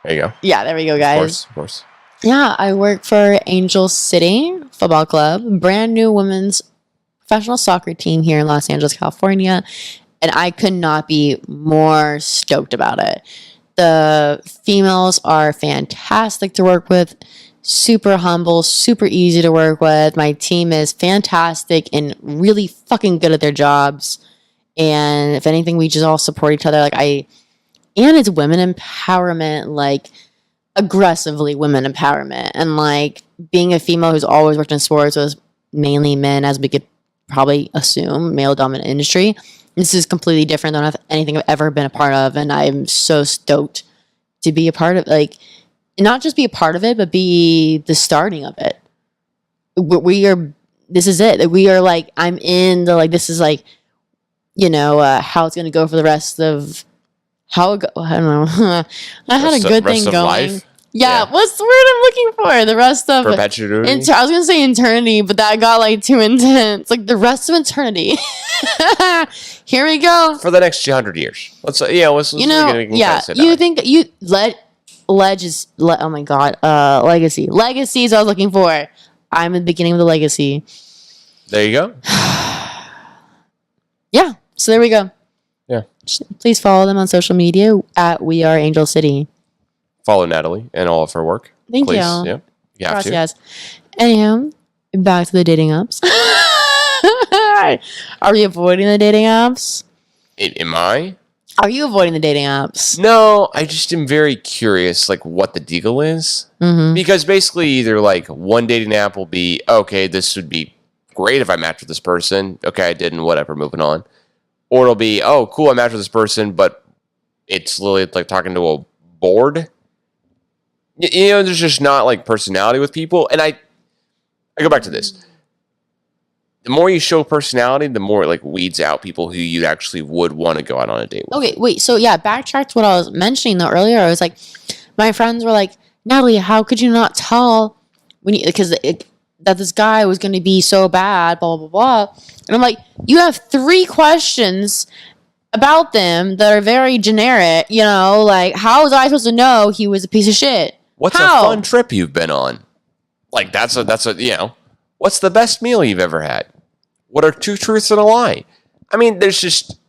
There you go. Yeah, there we go, guys. Of course. Yeah, I work for Angel City Football Club, brand new women's professional soccer team here in Los Angeles, California, and I could not be more stoked about it. The females are fantastic to work with, super humble, super easy to work with. My team is fantastic and really fucking good at their jobs. And if anything, we just all support each other. And it's women empowerment, like aggressively women empowerment. And like being a female who's always worked in sports with mainly men, as we could probably assume, male dominant industry. This is completely different than anything I've ever been a part of, and I'm so stoked to be a part of, like, not just be a part of it, but be the starting of it. This is it. We are like, I'm in the, like, this is like, how it's going to go for the rest of, I don't know. I had a good thing going. Life? Yeah, what's the word I'm looking for? The rest of perpetuity. I was gonna say eternity, but that got like too intense. Like the rest of eternity. Here we go for the next 200 years. Let's You think oh my god, legacy. Legacy is what I was looking for. I'm at the beginning of the legacy. There you go. Yeah. So there we go. Yeah. Please follow them on social media at We Are Angel City. Follow Natalie and all of her work. Thank you. Yeah, you have to. Yes. Anyhow, back to the dating apps. Are we avoiding the dating apps? Am I? Are you avoiding the dating apps? No, I just am very curious, like, what the deal is. Mm-hmm. Because basically either, like, one dating app will be, okay, this would be great if I matched with this person. Okay, I didn't, whatever, moving on. Or it'll be, oh, cool, I matched with this person, but it's literally like talking to a board. There's just not like personality with people. And I go back to this. The more you show personality, the more it like weeds out people who you actually would want to go out on a date with. Okay, wait. So yeah, backtrack to what I was mentioning though earlier. I was like, my friends were like, Natalie, how could you not tell that this guy was going to be so bad, blah, blah, blah, blah. And I'm like, you have 3 questions about them that are very generic, like how was I supposed to know he was a piece of shit? What's a fun trip you've been on? Like that's a what's the best meal you've ever had? What are 2 truths and a lie? I mean, there's just,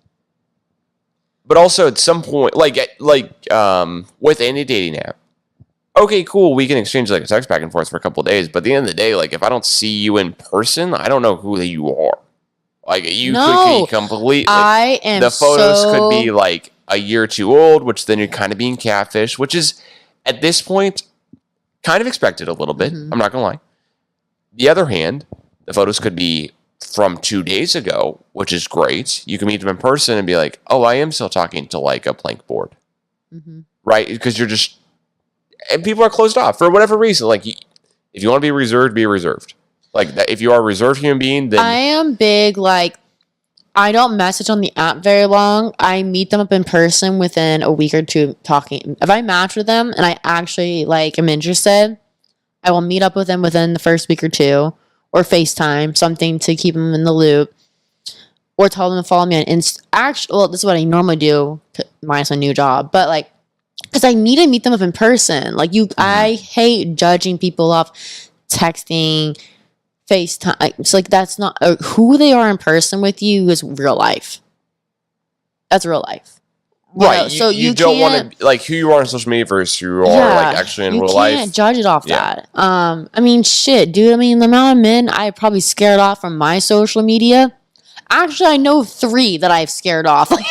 but also at some point, like with any dating app, okay, cool, we can exchange like a text back and forth for a couple of days, but at the end of the day, like if I don't see you in person, I don't know who you are. Like you could be completely. I am. The photos could be like a year or 2 old, which then you're kind of being catfish, which is at this point kind of expected a little bit. I'm not gonna lie. The other hand, the photos could be from 2 days ago, which is great. You can meet them in person and be like, "Oh, I am still talking to like a blank board," right? Because you're just, and people are closed off for whatever reason. Like, if you want to be reserved, be reserved. Like that, if you are a reserved human being, then I am big. Like, I don't message on the app very long. I meet them up in person within a week or 2 talking. If I match with them and I actually like am interested, I will meet up with them within the first week or 2, or FaceTime, something to keep them in the loop, or tell them to follow me on Insta. Actually, well, this is what I normally do, minus a new job, but like, because I need to meet them up in person. Like I hate judging people off texting, FaceTime. It's like that's not who they are in person with you is real life. That's real life. Right. So you don't want to like who you are on social media versus who you are like actually in real life. You can't judge it off that. I mean, shit, dude. I mean, the amount of men I probably scared off from my social media. Actually, I know 3 that I've scared off. Like,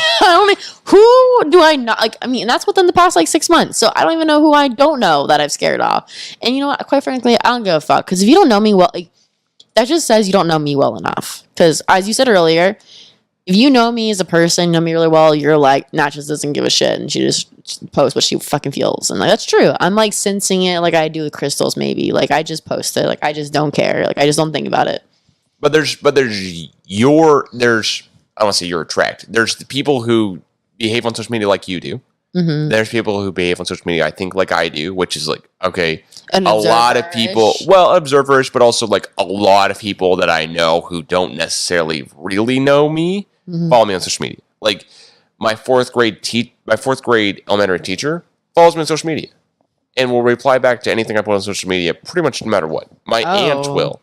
who do I not like? I mean, that's within the past like 6 months. So I don't even know who I don't know that I've scared off. And you know what? Quite frankly, I don't give a fuck. Because if you don't know me well, like, that just says you don't know me well enough. Because as you said earlier, if you know me as a person, know me really well, you're like, Nat just doesn't give a shit. And she just posts what she fucking feels. And like, that's true. I'm like sensing it like I do with crystals maybe. Like I just post it. Like I just don't care. Like I just don't think about it. But there's I don't want to say you're attracted. There's the people who behave on social media like you do. There's people who behave on social media, I think, like I do, which is like, okay, An a lot of people, observer-ish. well, observerish, but also like a lot of people that I know who don't necessarily really know me follow me on social media. Like my fourth grade elementary teacher follows me on social media and will reply back to anything I put on social media pretty much no matter what. My aunt will.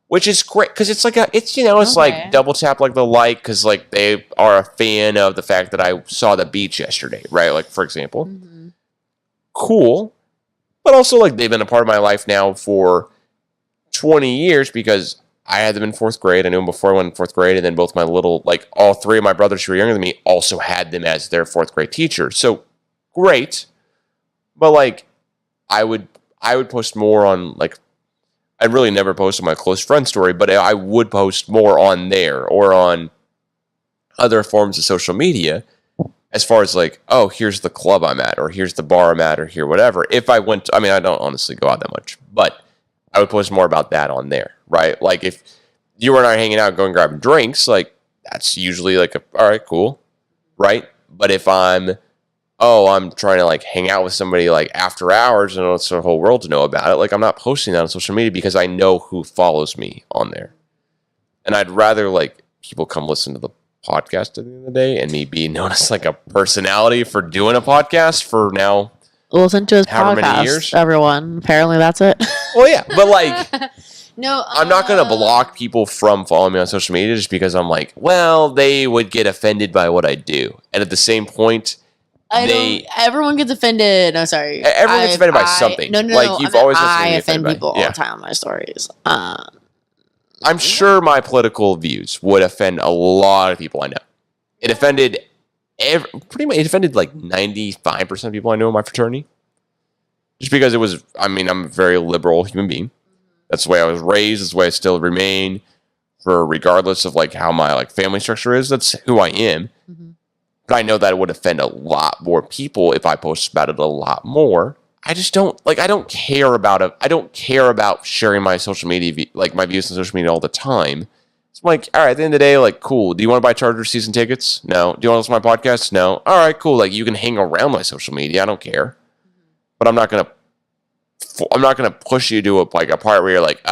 Which is great because it's like it's like double tap like the like because like they are a fan of the fact that I saw the beach yesterday, right? Like for example, cool, but also like they've been a part of my life now for 20 years because I had them in fourth grade. I knew them before I went in fourth grade, and then both my all three of my brothers who were younger than me also had them as their fourth grade teacher. So great, but like I would post more on like. I really never post on my close friend story, but I would post more on there or on other forms of social media as far as like, oh, here's the club I'm at, or here's the bar I'm at, or here, whatever. If I went, I don't honestly go out that much, but I would post more about that on there, right? Like if you and I are hanging out, going grabbing drinks, like that's usually like, all right, cool, right? But if I'm trying to like hang out with somebody like after hours and it's the whole world to know about it. Like I'm not posting that on social media because I know who follows me on there. And I'd rather like people come listen to the podcast at the end of the day and me be known as like a personality for doing a podcast for now. Listen to his however podcast, many years. Everyone. Apparently that's it. Well, yeah, but like no, I'm not going to block people from following me on social media just because I'm like, well, they would get offended by what I do. And at the same point, everyone gets offended. No, sorry. Everyone gets offended by something. No. Like you've always I listened to offend me people all the time on my stories. I'm sure my political views would offend a lot of people I know. It offended pretty much. It offended like 95% of people I know in my fraternity. Just because it was. I'm a very liberal human being. That's the way I was raised. That's the way I still remain. For regardless of like how my like family structure is, that's who I am. But I know that it would offend a lot more people if I post about it a lot more. I just don't like. I don't care about it. I don't care about sharing my social media, like my views on social media all the time. It's like, all right, at the end of the day, like, cool. Do you want to buy Chargers season tickets? No. Do you want to listen to my podcast? No. All right, cool. Like, you can hang around my social media. I don't care. But I'm not gonna push you to a part where you're like,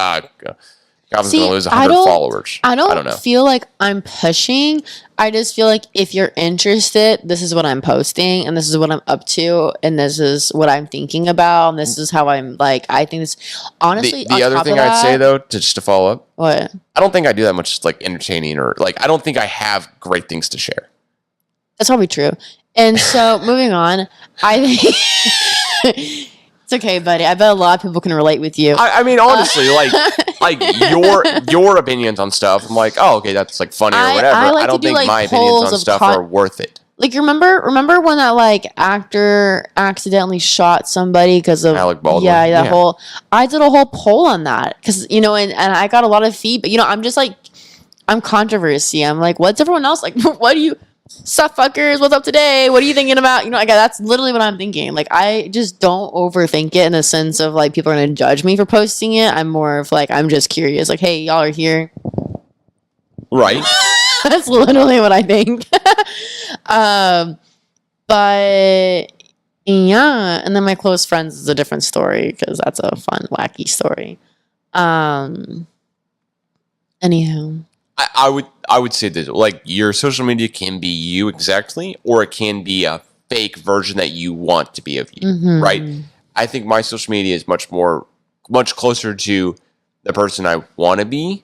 Calvin's gonna lose 100 followers. I don't know. feel like I'm pushing. I just feel like if you're interested, this is what I'm posting, and this is what I'm up to, and this is what I'm thinking about, and this is how I'm like. I think this, honestly. The other thing I'd say though, to follow up, what? I don't think I do that much like entertaining or like. I don't think I have great things to share. That's probably true. And so moving on, I think. It's okay, buddy. I bet a lot of people can relate with you. Honestly, like your opinions on stuff. I'm like, oh, okay, that's like funny or whatever. I don't think my opinions on stuff are worth it. Like, remember when that like actor accidentally shot somebody because of Alec Baldwin? Yeah, whole. I did a whole poll on that because and I got a lot of feedback. I'm just like, I'm controversy. I'm like, what's everyone else like? What do you? Sup fuckers, what's up today? What are you thinking about? That's literally what I'm thinking. Like, I just don't overthink it in the sense of like people are gonna judge me for posting it. I'm more of like, I'm just curious, like, hey, y'all are here, right? That's literally what I think. But yeah, and then my close friends is a different story because that's a fun, wacky story. Anyhow, I would say that like your social media can be you exactly, or it can be a fake version that you want to be of you, right? I think my social media is much closer to the person I want to be,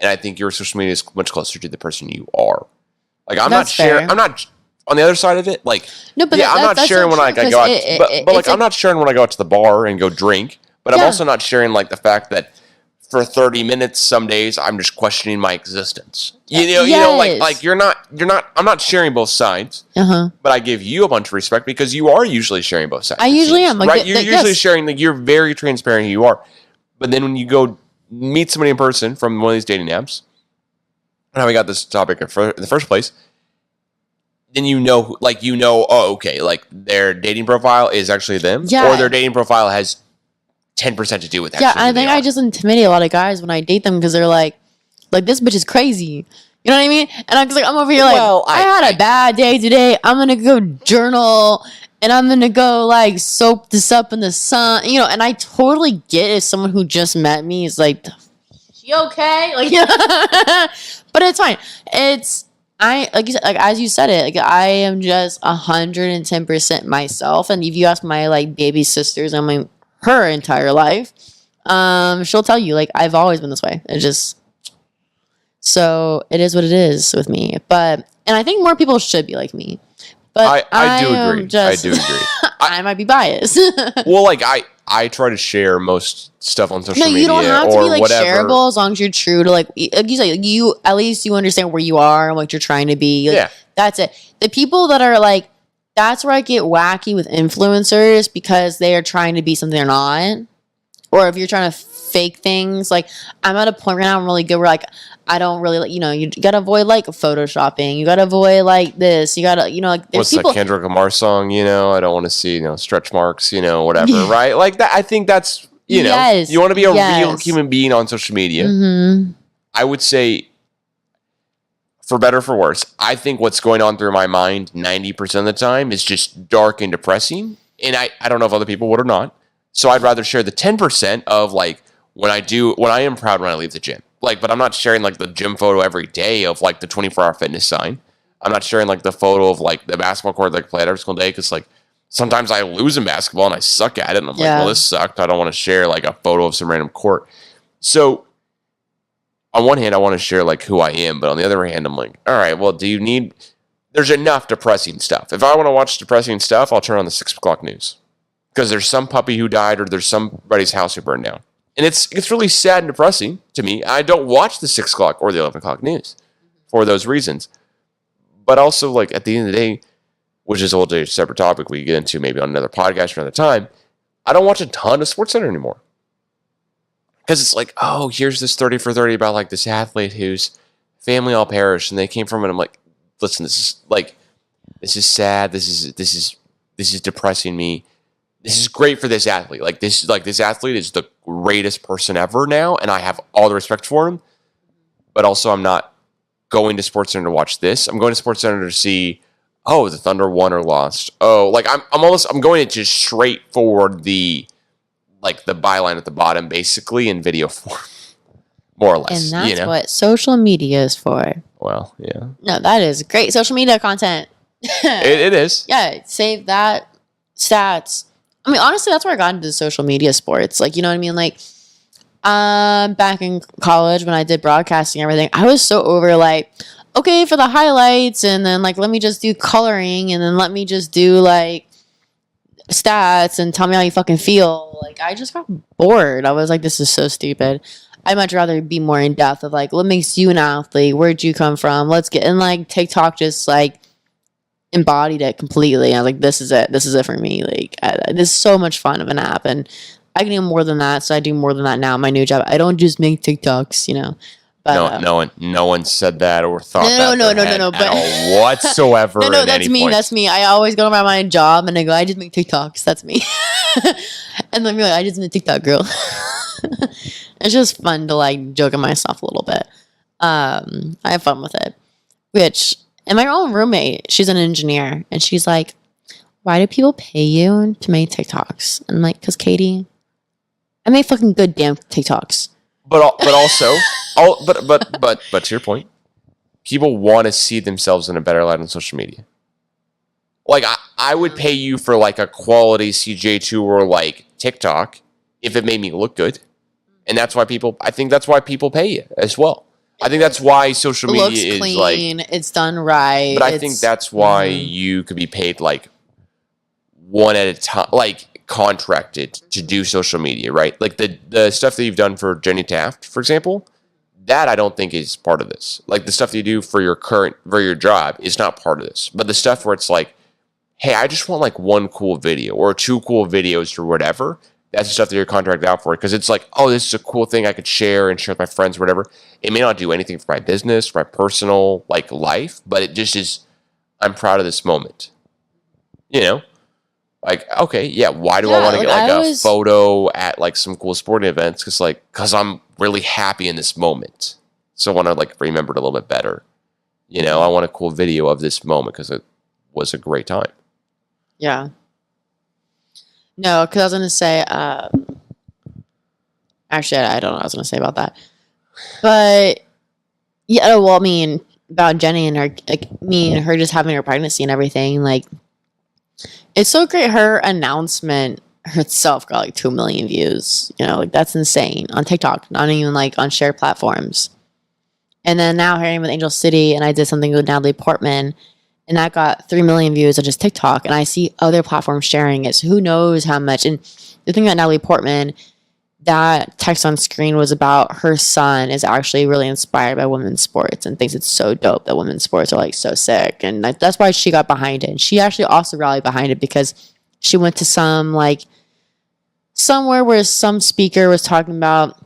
and I think your social media is much closer to the person you are. Like I'm not sharing. I'm not on the other side of it. Like I'm not sharing when I go out, but like I'm not sharing when I go out to the bar and go drink. But I'm also not sharing like the fact that for 30 minutes some days I'm just questioning my existence. You know, like you're not. I'm not sharing both sides. But I give you a bunch of respect because you are usually sharing both sides. I usually am. Like, right? You're usually sharing. Like you're very transparent who you are. But then when you go meet somebody in person from one of these dating apps, and how we got this topic in the first place, then oh, okay, like their dating profile is actually them, or their dating profile has 10% to do with that. Yeah, I think I just intimidate a lot of guys when I date them because they're like this bitch is crazy. You know what I mean? And I'm over here like, I had a bad day today. I'm gonna go journal and I'm gonna go like soak this up in the sun, you know. And I totally get if someone who just met me is like, "You okay?" Like, but it's fine. It's like you said, like as you said it, like I am just 110% myself. And if you ask my like baby sisters, I mean her entire life, she'll tell you like I've always been this way. It just so it is what it is with me. But and I think more people should be like me. But I do agree. I do agree. I might be biased. Well, like I try to share most stuff on social media. No, you don't have to be like whatever. shareable as long as you're true to like you say, like, you at least you understand where you are and what you're trying to be. Like, yeah, that's it. The people that are like, that's where I get wacky with influencers because they are trying to be something they're not. Or if you're trying to fake things, like I'm at a point right now I'm really good where like I don't really like, you know, you gotta avoid like photoshopping, you gotta avoid like this, you gotta, you know, like there's what's people. the Kendrick Lamar song? You know, I don't want to see, you know, stretch marks, you know, whatever, right? Like that. I think that's, you know, Yes, you want to be a real human being on social media. Mm-hmm. I would say, for better or for worse, I think what's going on through my mind 90% of the time is just dark and depressing, and I don't know if other people would or not. So I'd rather share the 10% of like when I am proud when I leave the gym. Like, but I'm not sharing like the gym photo every day of like the 24-hour fitness sign. I'm not sharing like the photo of like the basketball court that I play at every single day because like sometimes I lose in basketball and I suck at it. And I'm like, well, this sucked. I don't want to share like a photo of some random court. So on one hand, I want to share like who I am. But on the other hand, I'm like, all right, well, there's enough depressing stuff. If I want to watch depressing stuff, I'll turn on the 6 o'clock news because there's some puppy who died or there's somebody's house who burned down. And it's really sad and depressing to me. I don't watch the 6 o'clock or the 11 o'clock news for those reasons. But also, like, at the end of the day, which is a whole separate topic we get into maybe on another podcast or another time, I don't watch a ton of SportsCenter anymore. Because it's like, oh, here's this 30 for 30 about, like, this athlete whose family all perished and they came from it. I'm like, listen, this is sad. This is depressing me. This is great for this athlete. This athlete is the greatest person ever now, and I have all the respect for him. But also, I'm not going to SportsCenter to watch this. I'm going to SportsCenter to see, oh, the Thunder won or lost. Oh, like I'm going to just straight forward the byline at the bottom, basically in video form, more or less. And that's what social media is for. Well, yeah. No, that is great social media content. it is. Yeah, save that stats. I mean, honestly, that's where I got into social media sports. Like, you know what I mean? Like, back in college when I did broadcasting and everything, I was so over like, okay, for the highlights, and then like, let me just do coloring, and then let me just do like stats and tell me how you fucking feel. Like, I just got bored. I was like, this is so stupid. I'd much rather be more in depth of like, what makes you an athlete? Where'd you come from? Let's get, and like TikTok just like embodied it completely. I was like, this is it for me. Like, this is so much fun of an app, and I can do more than that. So I do more than that now. My new job, I don't just make TikToks, you know. But, no one said that or thought no, but all whatsoever. no, that's me. Point. That's me. I always go around my job and I go, I just make TikToks. That's me. And then be like, I just make TikTok, girl. It's just fun to like joke at myself a little bit. I have fun with it. Which, and my own roommate, she's an engineer, and she's like, why do people pay you to make TikToks? And I'm like, because Katie, I make fucking good damn TikToks. But also, but to your point, people want to see themselves in a better light on social media. Like I would pay you for like a quality CGA Tour like TikTok if it made me look good, and that's why I think that's why people pay you as well. I think that's why social media is clean, like it's done right. But I think that's why you could be paid like one at a time, like contracted to do social media, right? Like the stuff that you've done for Jenny Taft, for example, that I don't think is part of this. Like the stuff that you do for your job is not part of this. But the stuff where it's like, hey, I just want like one cool video or 2 cool videos or whatever. That's the stuff that you're contracted out for, because it's like, oh, this is a cool thing I could share and share with my friends or whatever. It may not do anything for my business, for my personal like life, but it just is, I'm proud of this moment. You know? Like, okay, yeah, why do I want to get like a photo at like some cool sporting events? Because I'm really happy in this moment. So I want to like remember it a little bit better. You know, I want a cool video of this moment because it was a great time. Yeah. No, because I was gonna say. Actually, I don't know what I was gonna say about that. But yeah, well, I mean, about Jenny and her, like, me and her just having her pregnancy and everything. Like, it's so great. Her announcement herself got like 2 million views. You know, like that's insane on TikTok. Not even like on shared platforms. And then now hearing with Angel City, and I did something with Natalie Portman, and that got 3 million views on just TikTok. And I see other platforms sharing it. So who knows how much? And the thing about Natalie Portman, that text on screen was about her son is actually really inspired by women's sports and thinks it's so dope that women's sports are like so sick. And like, that's why she got behind it. And she actually also rallied behind it because she went to some like somewhere where some speaker was talking about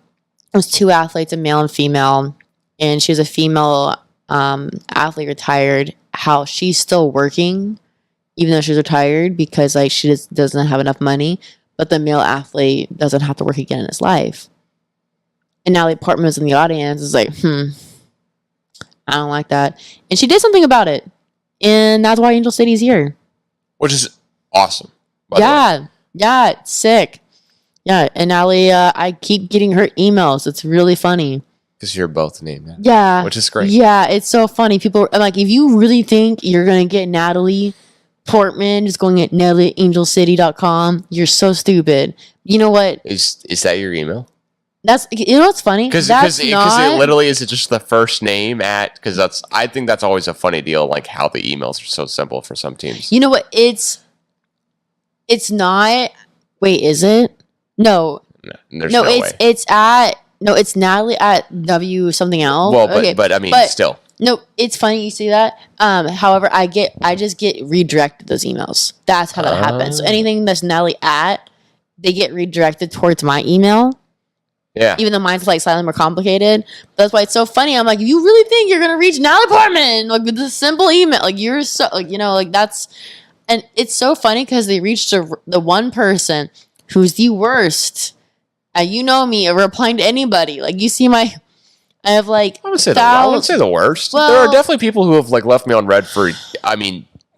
it was 2 athletes, a male and female, and she was a female athlete retired, how she's still working even though she's retired because like she just doesn't have enough money, but the male athlete doesn't have to work again in his life. And Natalie Portman was in the audience, is like, I don't like that. And she did something about it. And that's why Angel City's here. Which is awesome. Yeah, it's sick. Yeah, and Natalie, I keep getting her emails. It's really funny. Because you're both named. Yeah. Which is great. Yeah, it's so funny. People are like, if you really think you're going to get Natalie Portman just going at NatalieAngelCity.com, you're so stupid. You know what? Is that your email? That's, you know what's funny? Because it literally is just the first name at, because I think that's always a funny deal, like how the emails are so simple for some teams. You know what? It's not, wait, is it? No, it's Natalie at W something else. Well, but I mean, still. No, it's funny you say that. However, I just get redirected those emails. That's how that happens. So anything that's Natalie at, they get redirected towards my email. Yeah. Even though mine's like slightly more complicated. That's why it's so funny. I'm like, if you really think you're gonna reach Natalie Portman like with this simple email, like you're so like, you know, like that's, and it's so funny because they reached the one person who's the worst. You know me, replying to anybody. Like you see I have like I wouldn't say the worst. Well, there are definitely people who have like left me on red for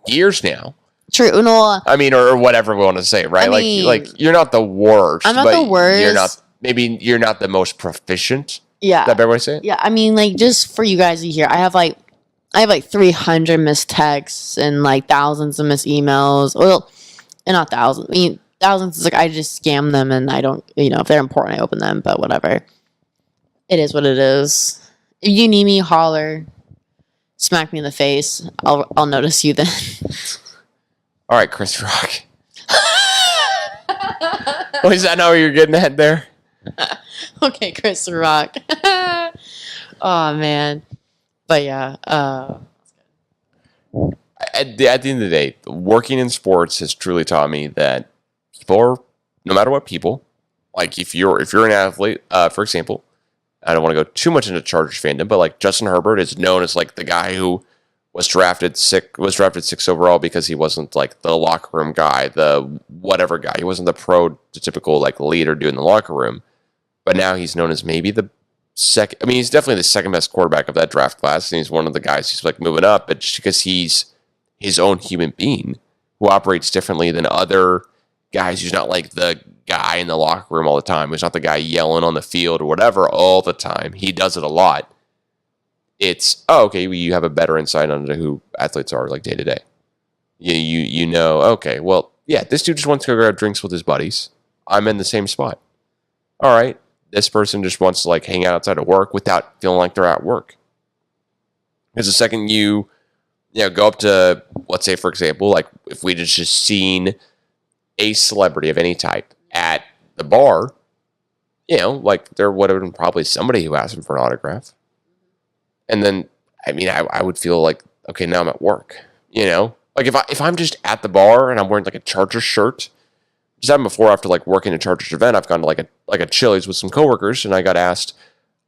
years now. True. No, or whatever we want to say, right? Like you're not the worst. I'm not the worst. You're not the most proficient. Yeah. Is that a better way to say it? Yeah. I mean, like just for you guys to hear, I have like 300 missed texts and like thousands of missed emails. Well, and not thousands. I mean, thousands is like I just scam them and I don't, if they're important, I open them, but whatever. It is what it is. If you need me, holler, smack me in the face. I'll notice you then. All right, Chris Rock. Oh, is that not what you're getting at there? Okay, Chris Rock. Oh man, but yeah. At the end of the day, working in sports has truly taught me that people are, no matter what people, like if you're an athlete, for example, I don't want to go too much into Chargers fandom, but like Justin Herbert is known as like the guy who was drafted sixth overall because he wasn't like the locker room guy, the whatever guy. He wasn't the prototypical like leader dude in the locker room. But now he's known as maybe the second. I mean, he's definitely the second best quarterback of that draft class, and he's one of the guys who's like moving up. But just because he's his own human being who operates differently than other guys, who's not like the guy in the locker room all the time, who's not the guy yelling on the field or whatever all the time. He does it a lot. It's okay. Well, you have a better insight into who athletes are like day to day. You know. Okay, well, yeah, this dude just wants to go grab drinks with his buddies. I'm in the same spot. All right. This person just wants to like hang out outside of work without feeling like they're at work. Because the second you go up to, let's say, for example, like if we just seen a celebrity of any type at the bar, like there would have been probably somebody who asked him for an autograph. And then, I would feel like, okay, now I'm at work, Like if I'm just at the bar and I'm wearing like a Chargers shirt, just happened before after like working a Chargers event, I've gone to like a Chili's with some coworkers and I got asked,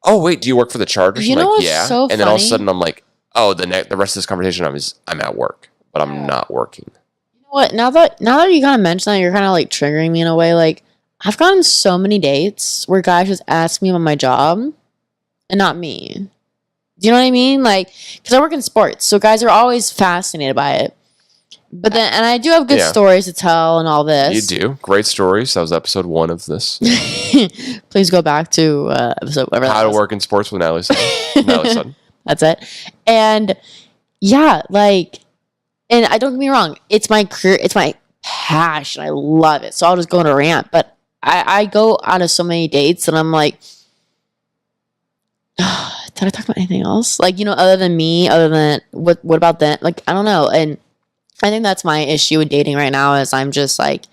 "Oh wait, do you work for the Chargers?" I'm like, yeah. So and then all of a sudden I'm like, "Oh, the rest of this conversation I'm at work, but I'm not working." You know what? Now that you kind of mentioned that, you're kind of like triggering me in a way. Like I've gotten so many dates where guys just ask me about my job, and not me. Do you know what I mean? Like, because I work in sports, so guys are always fascinated by it. But then, and I do have good Yeah. stories to tell and all this. You do. Great stories. That was episode 1 of this. Please go back to episode whatever. How to work in sports with Natalie Sutton. Natalie Sutton. That's it. And yeah, like, and I don't get me wrong, it's my career, it's my passion. I love it. So I'll just go on a rant. But I go out of so many dates and I'm like, did I talk about anything else? Like, you know, other than me, other than what about that? Like, I don't know. And I think that's my issue with dating right now is I'm just like,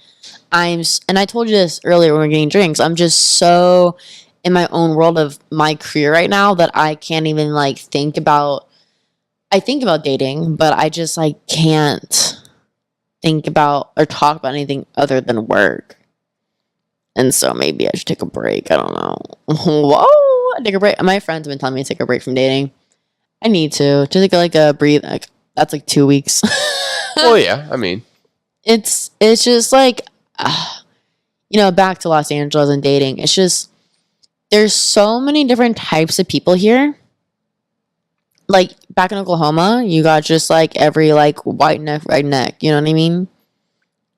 and I told you this earlier when we were getting drinks, I'm just so in my own world of my career right now that I can't even like think about dating, but I just like can't think about or talk about anything other than work. And so maybe I should take a break. I don't know. Whoa, take a break. My friends have been telling me to take a break from dating. I need to take like a breathe. Like that's like 2 weeks. Well, yeah. I mean, it's just like, you know, back to Los Angeles and dating. It's just there's so many different types of people here. Like back in Oklahoma, you got just like every like white neck, redneck. You know what I mean?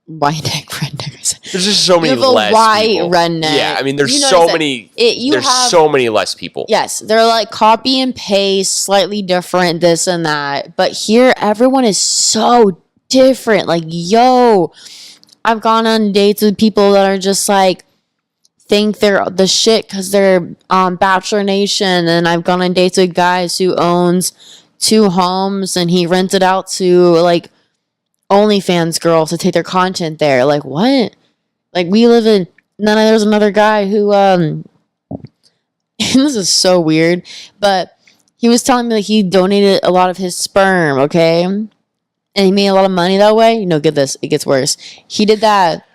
White neck, redneck. there's just so many You have a less white people. redneck. Yeah, I mean, there's You so notice that many. you There's have- so many less people. Yes, they're like copy and paste, slightly different, this and that. But here, everyone is so different. Like, yo, I've gone on dates with people that are just like, think they're the shit because they're Bachelor Nation. And I've gone on dates with guys who owns 2 homes and he rented out to like OnlyFans girls to take their content there. Like, what? Like, we live in... Then there's another guy who... and this is so weird, but he was telling me that he donated a lot of his sperm, okay? And he made a lot of money that way. You know, get this. It gets worse. He did that.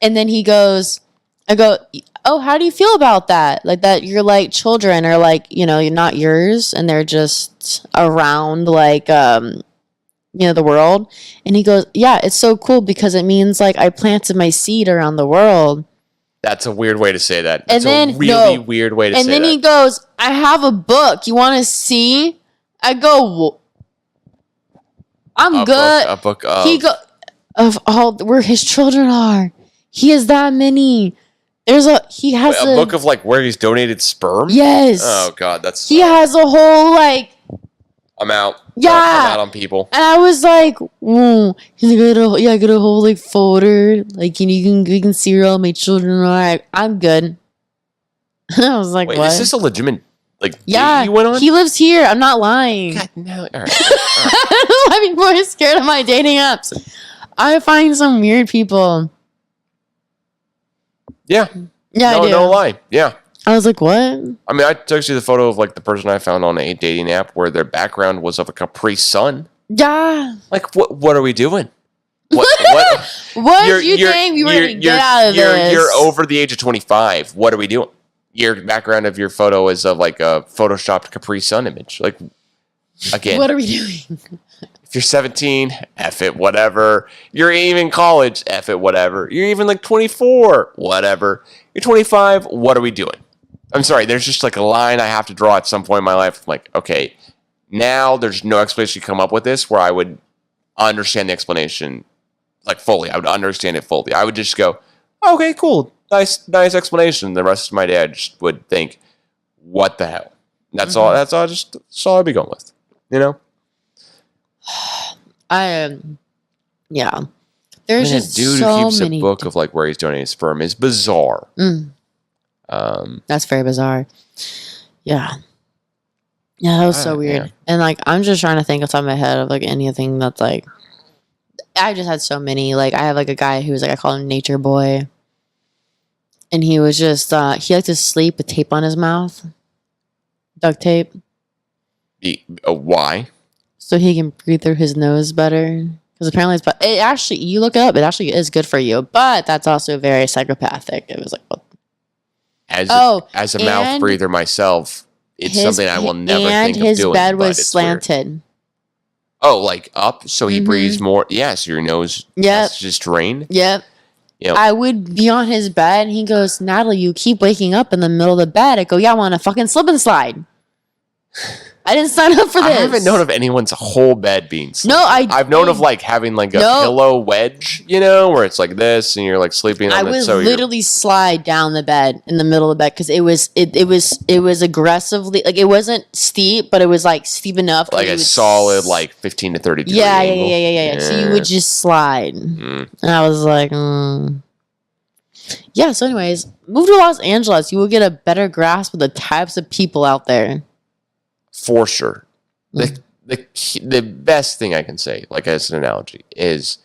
And then he goes... I go, oh, how do you feel about that? Like, that your, like, children are, like, you know, you're not yours, and they're just around, like, you know, the world. And he goes, yeah, it's so cool because it means like I planted my seed around the world. That's a weird way to say that. That's and then, a really weird way to say that. And then he goes, I have a book. You want to see? I go, I'm good. A book of... He go of all where his children are. He has that many. He has a book of like where he's donated sperm? Yes. Oh god, that's... He has a whole like... I'm out. Yeah. I'm out on people. And I was like, he's like, I got a whole like folder, like you can see where all my children are. I'm good. I was like, Wait, what? is this a legitimate like Yeah, date you went on? he lives here. I'm not lying. God, no. All right. I'm more scared of my dating apps. I find some weird people. Yeah. Yeah, No, I do. no lie. Yeah. I was like, what? I mean, I texted you the photo of like the person I found on a dating app where their background was of a Capri Sun. Yeah. Like, what are we doing? What What do you think we were going to get out of this? You're over the age of 25. What are we doing? Your background of your photo is of like a photoshopped Capri Sun image. Like, again, What are we doing? if you're 17, F it, whatever. You're even in college, F it, whatever. You're even like 24, whatever. You're 25, what are we doing? I'm sorry, there's just like a line I have to draw at some point in my life. I'm like, okay, now there's no explanation to come up with this where I would understand the explanation like fully. I would understand it fully. I would just go, okay, cool. Nice explanation. The rest of my day I just would think, what the hell? That's all that's all I'd be going with. You know? Yeah. There's And just a dude so who keeps many. a book of like where he's donating his sperm is bizarre. That's very bizarre. Yeah. Yeah, that was so weird. yeah. And like, I'm just trying to think off the top of my head of like anything that's like, I just had so many. Like, I have like a guy who was like, I call him Nature Boy. And he was just, he liked to sleep with tape on his mouth. Duct tape. Why? So he can breathe through his nose better. Because apparently it actually, you look it up, it actually is good for you. But that's also very psychopathic. It was like, what? As a mouth and breather myself, it's something I will never think of doing. And his bed but was it's weird. slanted. Oh, like up, so he breathes more. Yeah, so your nose has to just drain. Yep. Yep. I would be on his bed, and he goes, Natalie, you keep waking up in the middle of the bed. I go, yeah, I want to fucking slip and slide. I didn't sign up for this. I haven't known of anyone's whole bed being sleeping. No, I've known of like having like a pillow wedge, you know, where it's like this and you're like sleeping on it. I would literally slide down the bed in the middle of the bed because it was aggressively, like, it wasn't steep, but it was like steep enough. Like a solid like 15 to 30 degree angle. Yeah. So you would just slide. And I was like, Yeah, so anyways, move to Los Angeles. You will get a better grasp of the types of people out there. For sure. The best thing I can say, like as an analogy, is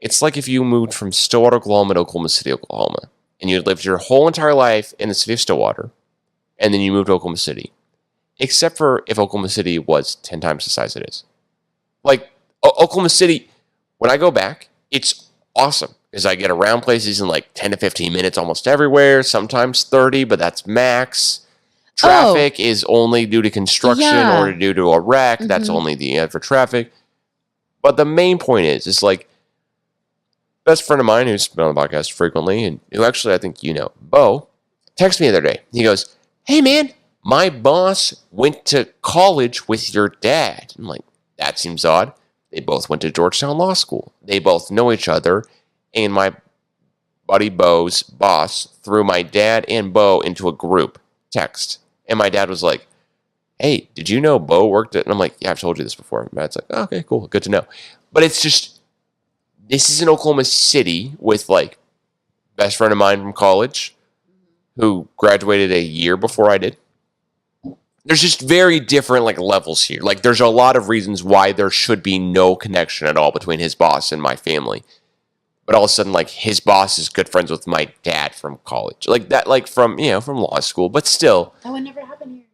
it's like if you moved from Stillwater, Oklahoma to Oklahoma City, Oklahoma, and you lived your whole entire life in the city of Stillwater, and then you moved to Oklahoma City. Except for if Oklahoma City was 10 times the size it is. Like, Oklahoma City, when I go back, it's awesome. Because I get around places in like 10 to 15 minutes almost everywhere, sometimes 30, but that's max. Traffic is only due to construction or due to a wreck. Mm-hmm. That's only the end for traffic. But the main point is like, best friend of mine who's been on the podcast frequently, and who actually I think you know, Bo, texted me the other day. He goes, "Hey man, my boss went to college with your dad." I'm like, that seems odd. They both went to Georgetown Law School. They both know each other. And my buddy Bo's boss threw my dad and Bo into a group text. And my dad was like, "Hey, did you know Bo worked at..." And I'm like, "Yeah, I've told you this before." And Matt's like, "Oh, okay, cool. Good to know." But it's just, this is in Oklahoma City with like best friend of mine from college who graduated a year before I did. There's just very different like levels here. Like there's a lot of reasons why there should be no connection at all between his boss and my family. But all of a sudden, like, his boss is good friends with my dad from college. Like, that, like, from law school. But still. That would never happen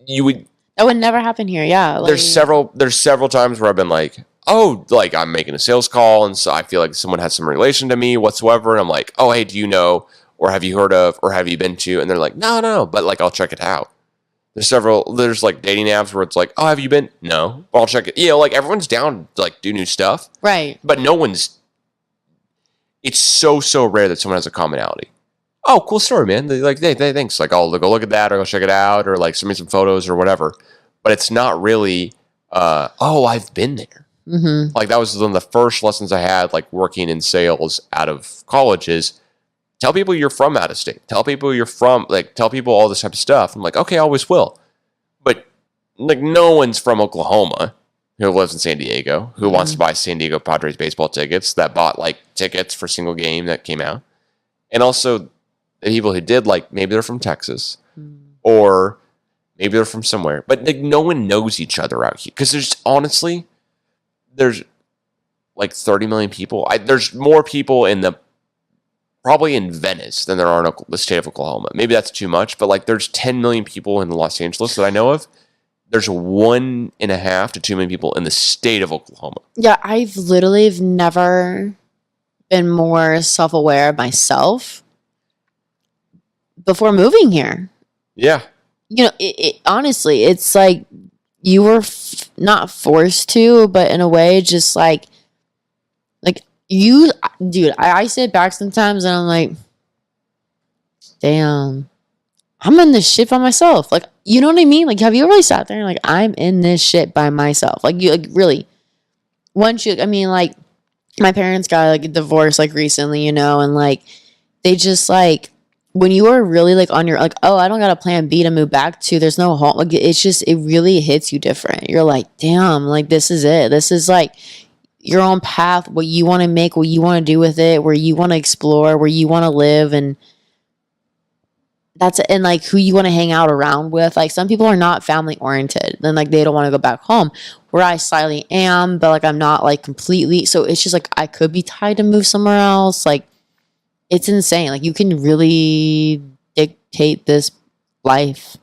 here. That would never happen here, yeah. Like, there's several times where I've been like, oh, like, I'm making a sales call, and so I feel like someone has some relation to me whatsoever. And I'm like, "Oh, hey, do you know, or have you heard of, or have you been to?" And they're like, no. But, like, I'll check it out. There's, like, dating apps where it's like, "Oh, have you been?" No. But I'll check it. You know, like, everyone's down to, like, do new stuff. Right. But no one's... It's so rare that someone has a commonality. "Oh, cool story, man." They like, they thanks. Like, I'll go look at that, or go check it out, or like send me some photos or whatever. But it's not really, "Oh, I've been there." Mm-hmm. Like that was one of the first lessons I had, like working in sales out of college, is tell people you're from out of state. Tell people you're from, like, tell people all this type of stuff. I'm like, okay, I always will. But like, no one's from Oklahoma who lives in San Diego, who wants to buy San Diego Padres baseball tickets, that bought like tickets for a single game that came out. And also the people who did, like, maybe they're from Texas or maybe they're from somewhere, but like no one knows each other out here. Cause there's like 30 million people. There's more people probably in Venice than there are in the state of Oklahoma. Maybe that's too much, but like there's 10 million people in Los Angeles that I know of. There's 1.5 to 2 million people in the state of Oklahoma. Yeah, I've literally never been more self-aware of myself before moving here. Yeah. You know, honestly, it's like you were not forced to, but in a way, just like you, dude, I sit back sometimes and I'm like, damn, I'm in this shit by myself. Like, you know what I mean? Like, have you ever sat there and like, I'm in this shit by myself? Like, you, like, really, I mean, like, my parents got like a divorce like recently, you know, and like, they just like, when you are really like on your, like, oh, I don't got a plan B to move back to, there's no home. Like, it's just, it really hits you different. You're like, damn, like, this is it. This is like your own path, what you want to make, what you want to do with it, where you want to explore, where you want to live. And that's, and like who you want to hang out around with. Like, some people are not family oriented, then like they don't want to go back home, where I slightly am, but like I'm not like completely. So it's just like I could be tied to move somewhere else. Like, it's insane. Like, you can really dictate this life.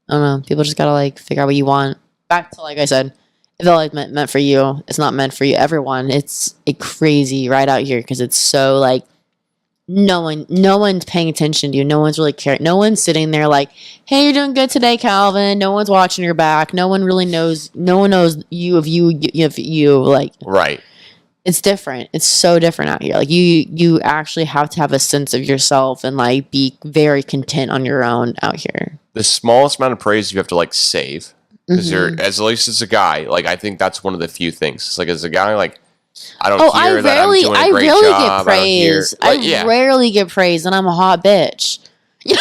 I don't know. People just gotta like figure out what you want. Back to, like I said, if it's like meant for you, it's not meant for you. Everyone, it's a crazy ride out here because it's so like no one's paying attention to you. No one's really caring. No one's sitting there like, "Hey, you're doing good today, Calvin." No one's watching your back. No one really knows. No one knows you if you like. Right. It's different. It's so different out here. Like, you actually have to have a sense of yourself and like be very content on your own out here. the smallest amount of praise you have to like save because Mm-hmm. you're as at least as a guy. Like I think that's one of the few things. It's like as a guy, like I don't I hear that I'm rarely, doing a I great rarely job. get praise. I don't hear, like, rarely get praise, and I'm a hot bitch. You know,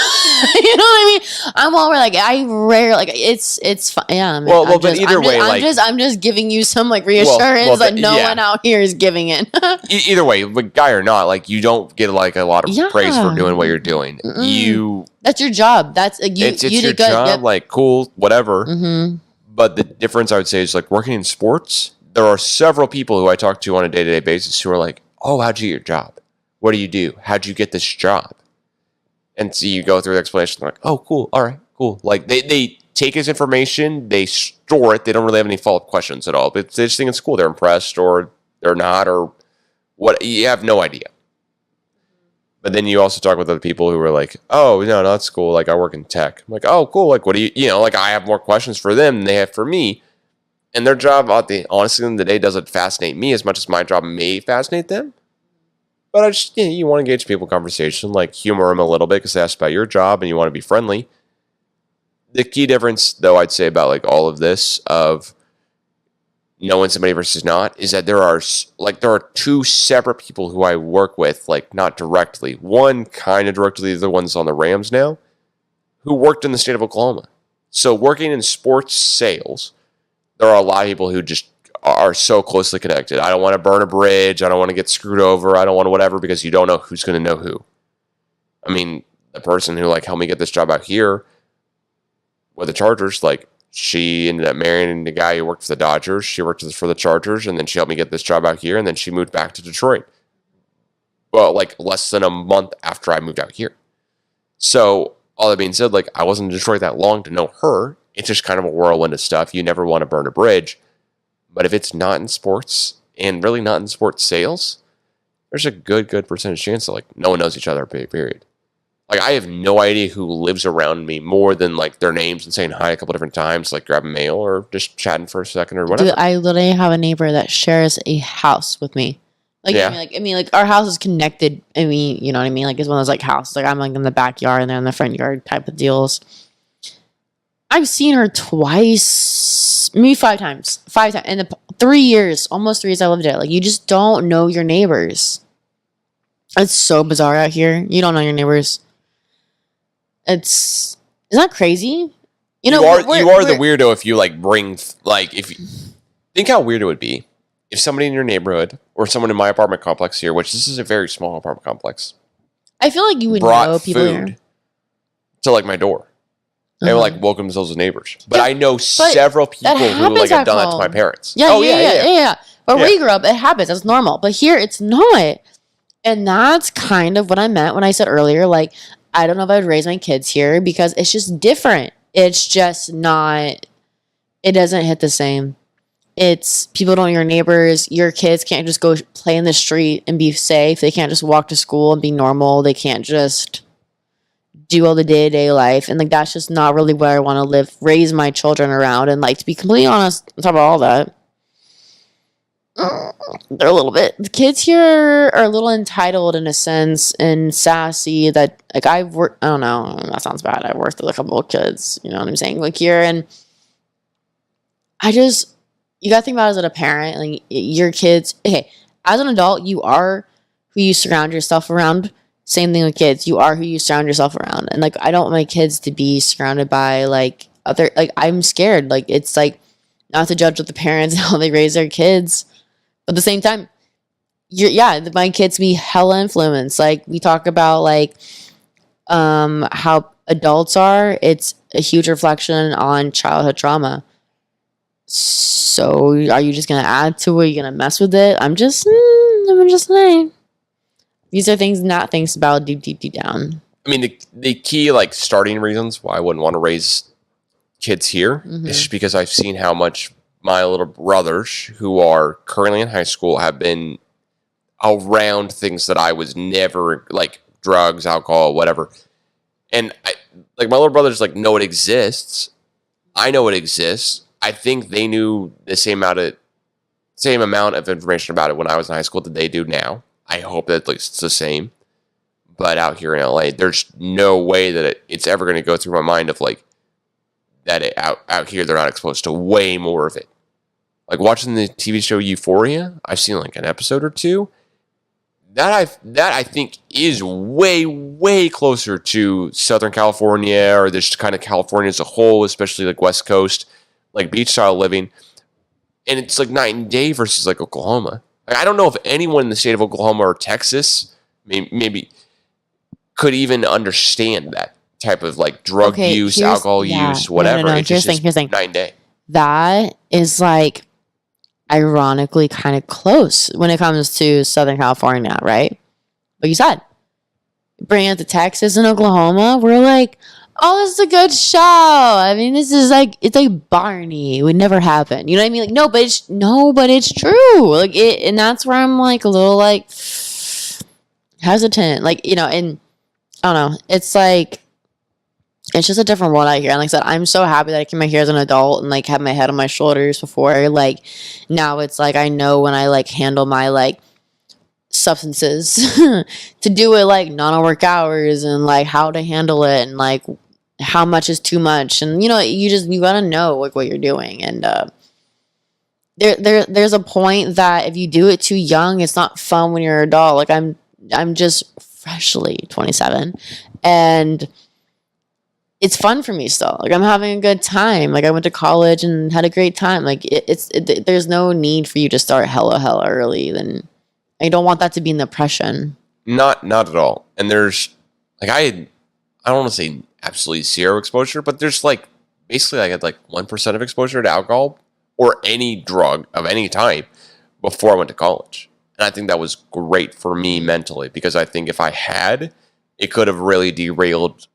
you know what I mean? I'm all like I rarely like it's fine. Yeah, man, Well, but either way, I'm just giving you some like reassurance that no one out here is giving it. Either way, like, guy or not, like you don't get like a lot of praise for doing what you're doing. That's your job. That's you. It's you your did good. job. Yep. Like cool, whatever. Mm-hmm. But the difference I would say is like working in sports. There are several people who I talk to on a day-to-day basis who are like, "Oh, how'd you get your job? What do you do? How'd you get this job?" And so you go through the explanation. They're like, "Oh, cool. All right, cool." Like they take his information, they store it. They don't really have any follow-up questions at all. But they just think it's cool. They're impressed or they're not or what. You have no idea. But then you also talk with other people who are like, "Oh, no, that's cool. Like I work in tech." I'm like, "Oh, cool. Like what do you know?" Like I have more questions for them than they have for me. And their job, honestly, in the day, doesn't fascinate me as much as my job may fascinate them. But I just, you want to engage people in conversation, like humor them a little bit because they ask about your job and you want to be friendly. The key difference, though, I'd say about like all of this of knowing somebody versus not is that there are two separate people who I work with, like not directly. One kind of directly, the one's on the Rams now, who worked in the state of Oklahoma. So working in sports sales, there are a lot of people who just are so closely connected. I don't want to burn a bridge. I don't want to get screwed over. I don't want to whatever because you don't know who's going to know who. I mean, the person who like helped me get this job out here with the Chargers, like she ended up marrying the guy who worked for the Dodgers. She worked for the Chargers, and then she helped me get this job out here, and then she moved back to Detroit. Well, like less than a month after I moved out here. So all that being said, like I wasn't in Detroit that long to know her. It's just kind of a whirlwind of stuff. You never want to burn a bridge. But if it's not in sports and really not in sports sales, there's a good percentage chance that like no one knows each other, period. Like I have no idea who lives around me more than like their names and saying hi a couple different times, like grabbing mail or just chatting for a second or whatever. Dude, I literally have a neighbor that shares a house with me. Like, Yeah. I mean, like our house is connected. I mean, you know what I mean? Like it's one of those like houses. Like I'm like in the backyard and they're in the front yard type of deals. I've seen her twice, maybe 5 times. 5 times in the 3 years, almost 3 years I lived there. Like you just don't know your neighbors. It's so bizarre out here. You don't know your neighbors. It's not crazy. You are the weirdo if you like bring like if you think how weird it would be if somebody in your neighborhood or someone in my apartment complex here, which this is a very small apartment complex, I feel like you would brought know people food here. to like my door. They were like welcome themselves as neighbors. But I know several people who like have done that to my parents. Yeah. But where you grew up, it happens. That's normal. But here, it's not. And that's kind of what I meant when I said earlier, like, I don't know if I would raise my kids here because it's just different. It's just not, it doesn't hit the same. It's people don't know your neighbors. Your kids can't just go play in the street and be safe. They can't just walk to school and be normal. They can't just do all the day-to-day life. And like that's just not really where I want to raise my children around. And like to be completely honest on top of all that, they're a little bit, the kids here are a little entitled in a sense and sassy that like I've worked, I don't know, that sounds bad. I worked with a couple of kids, you know what I'm saying? Like here, and you gotta think about it as a parent, like your kids, okay, as an adult, you are who you surround yourself around. Same thing with kids. You are who you surround yourself around. And like I don't want my kids to be surrounded by like other, like I'm scared. Like it's like not to judge with the parents and how they raise their kids. But at the same time, my kids be hella influenced. Like we talk about like how adults are. It's a huge reflection on childhood trauma. So are you just gonna add to it? Are you gonna mess with it? I'm just saying. These are things not things about deep down. I mean, the key like starting reasons why I wouldn't want to raise kids here is just because I've seen how much my little brothers who are currently in high school have been around things that I was never, like drugs, alcohol, whatever. And like my little brothers like know it exists. I know it exists. I think they knew the same amount of information about it when I was in high school that they do now. I hope that it's the same. But out here in LA, there's no way that it's ever going to go through my mind of like that out here they're not exposed to way more of it. Like watching the TV show Euphoria, I've seen like an episode or two. That I think is way closer to Southern California or this kind of California as a whole, especially like West Coast, like beach style living. And it's like night and day versus like Oklahoma. Like, I don't know if anyone in the state of Oklahoma or Texas maybe could even understand that type of like drug use, alcohol use, whatever. No. It's Here's just the thing. night and day. That is like ironically kind of close when it comes to Southern California, right? But you said, bring it to Texas and Oklahoma, we're like, oh, this is a good show. I mean, this is like, it's like Barney. It would never happen. You know what I mean? Like, no, but it's true. Like and that's where I'm like a little like hesitant. Like, you know, and I don't know. It's like, it's just a different world out here. And like I said, I'm so happy that I came out here as an adult and like have my head on my shoulders before. Like now it's like I know when I like handle my like substances to do it like not on work hours and like how to handle it and like how much is too much. And you know, you gotta know like what you're doing. And there's a point that if you do it too young, it's not fun when you're an adult. Like I'm just freshly 27 and it's fun for me still. Like I'm having a good time. Like I went to college and had a great time. Like there's no need for you to start hella early. Then I don't want that to be an oppression. Not at all. And there's like I don't want to say absolutely zero exposure, but there's like basically I had like 1% of exposure to alcohol or any drug of any type before I went to college. And I think that was great for me mentally because I think if I had, it could have really derailed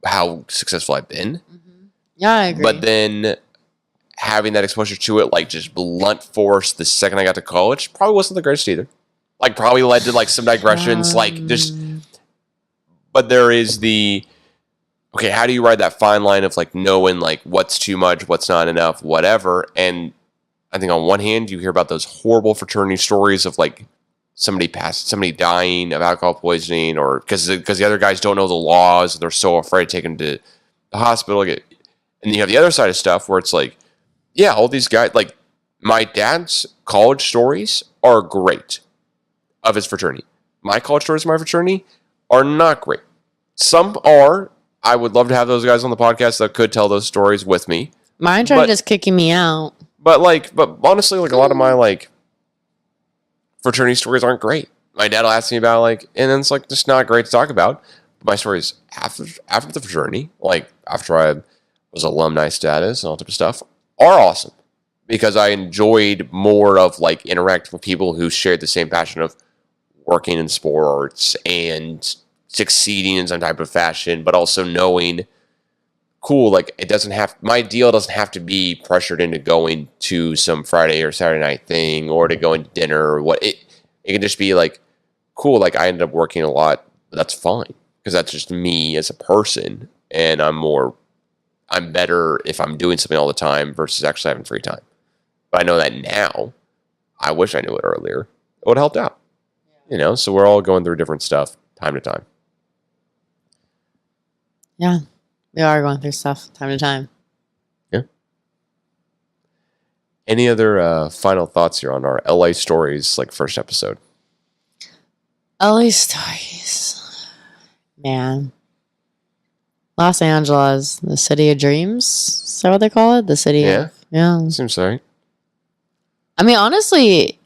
how successful I've been. Mm-hmm. Yeah, I agree. But then having that exposure to it, like just blunt force the second I got to college, probably wasn't the greatest either. Like probably led to like some digressions, like just, but there is okay, how do you ride that fine line of like knowing like what's too much, what's not enough, whatever. And I think on one hand, you hear about those horrible fraternity stories of like somebody dying of alcohol poisoning or because the other guys don't know the laws and they're so afraid to take them to the hospital. And you have the other side of stuff where it's like, yeah, all these guys, like my dad's college stories are great of his fraternity. My college stories of my fraternity are not great. Some are. I would love to have those guys on the podcast that could tell those stories with me. Mine tried just kicking me out. But honestly, like a lot of my like fraternity stories aren't great. My dad will ask me about like, and then it's like just not great to talk about. But my stories after the fraternity, like after I was alumni status and all type of stuff, are awesome because I enjoyed more of like interacting with people who shared the same passion of working in sports and succeeding in some type of fashion, but also knowing, cool, like my deal doesn't have to be pressured into going to some Friday or Saturday night thing or to going to dinner or what. It can just be like, cool, like I ended up working a lot, but that's fine because that's just me as a person, and I'm better if I'm doing something all the time versus actually having free time. But I know that now. I wish I knew it earlier. It would have helped out. You know, so we're all going through different stuff time to time. Yeah, we are going through stuff time to time. Yeah. Any other final thoughts here on our LA stories, like first episode? LA stories. Man. Los Angeles, the city of dreams. Is that what they call it? The city yeah. Yeah. Seems right. I mean, honestly,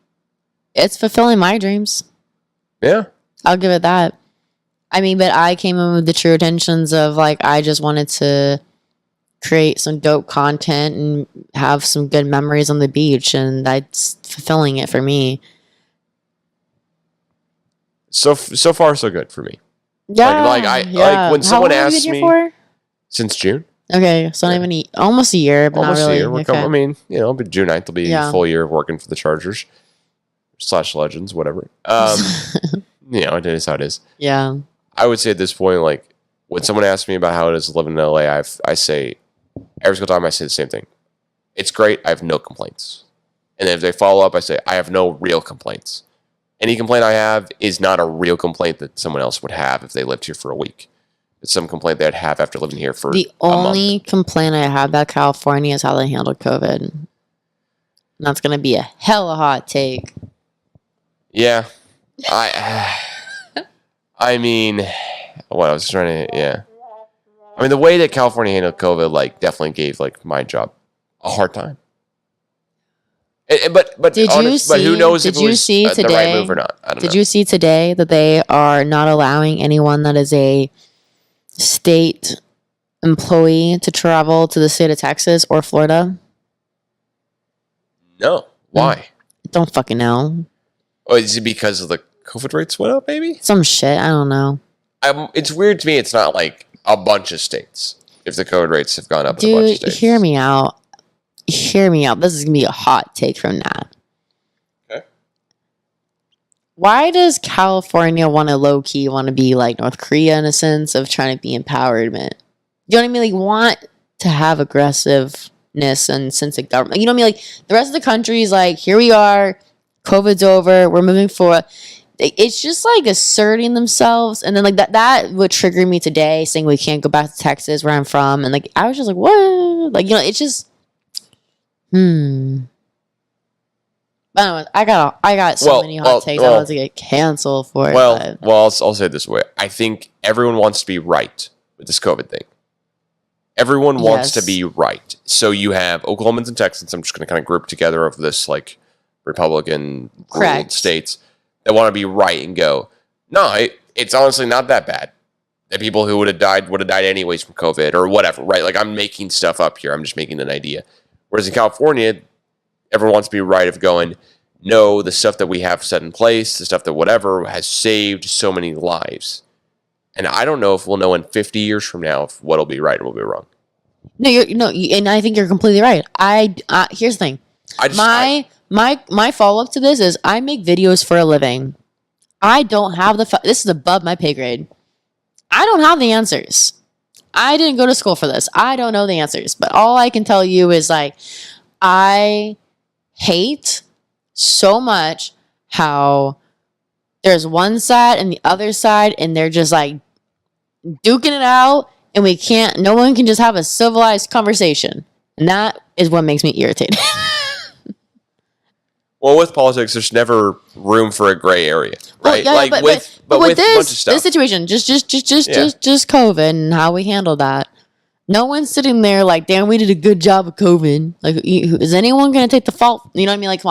it's fulfilling my dreams. Yeah. I'll give it that. I mean, but I came in with the true intentions of like, I just wanted to create some dope content and have some good memories on the beach, and that's fulfilling it for me. So far, so good for me. Yeah. Like when someone asks me for? Since June. Okay, so not even almost a year, but almost not really. A year. Okay. I mean, you know, but June 9th will be a full year of working for the Chargers / Legends, whatever. You know, it is how it is. Yeah. I would say at this point, like when someone asks me about how it is living in LA, I say every single time I say the same thing. It's great. I have no complaints. And then if they follow up, I say I have no real complaints. Any complaint I have is not a real complaint that someone else would have if they lived here for a week. It's some complaint they'd have after living here for The only complaint I have about California is how they handled COVID. And that's going to be a hella hot take. Yeah. I mean, what I was trying to, yeah. I mean, the way that California handled COVID, like, definitely gave, like, my job a hard time. But who knows if it was the right move or not? I don't know. Did you see today that they are not allowing anyone that is a state employee to travel to the state of Texas or Florida? No. Why? Don't fucking know. Oh, is it because of the COVID rates went up, maybe? Some shit. I don't know. It's weird to me. It's not like a bunch of states if the COVID rates have gone up in a bunch of states. Hear me out. Hear me out. This is going to be a hot take from Nat. Okay. Why does California want to be like North Korea in a sense of trying to be empowerment? You know what I mean? Like, want to have aggressiveness and sense of government. You know what I mean? Like, the rest of the country is like, here we are. COVID's over. We're moving forward. It's just like asserting themselves. And then like that would trigger me today saying we can't go back to Texas where I'm from. And like, I was just like, what? Like, it's just, I don't know. I got so many hot takes. I was to get canceled for it. Well, I'll say it this way. I think everyone wants to be right with this COVID thing. Everyone wants to be right. So you have Oklahomans and Texans. I'm just going to kind of group together of this like Republican ruled states that want to be right and go, no, it's honestly not that bad. The people who would have died anyways from COVID or whatever, right? Like, I'm making stuff up here. I'm just making an idea. Whereas in California, everyone wants to be right of going, no, the stuff that we have set in place, the stuff that whatever has saved so many lives. And I don't know if we'll know in 50 years from now if what'll be right and what'll be wrong. And I think you're completely right. Here's the thing. My follow-up to this is I make videos for a living. I don't have this is above my pay grade. I don't have the answers. I didn't go to school for this. I don't know the answers. But all I can tell you is like, I hate so much how there's one side and the other side and they're just like duking it out and no one can just have a civilized conversation. And that is what makes me irritated. Well, with politics, there's never room for a gray area, right? Well, yeah, but with this situation, just COVID and how we handled that. No one's sitting there like, damn, we did a good job of COVID. Like, is anyone gonna take the fault? You know what I mean? Like,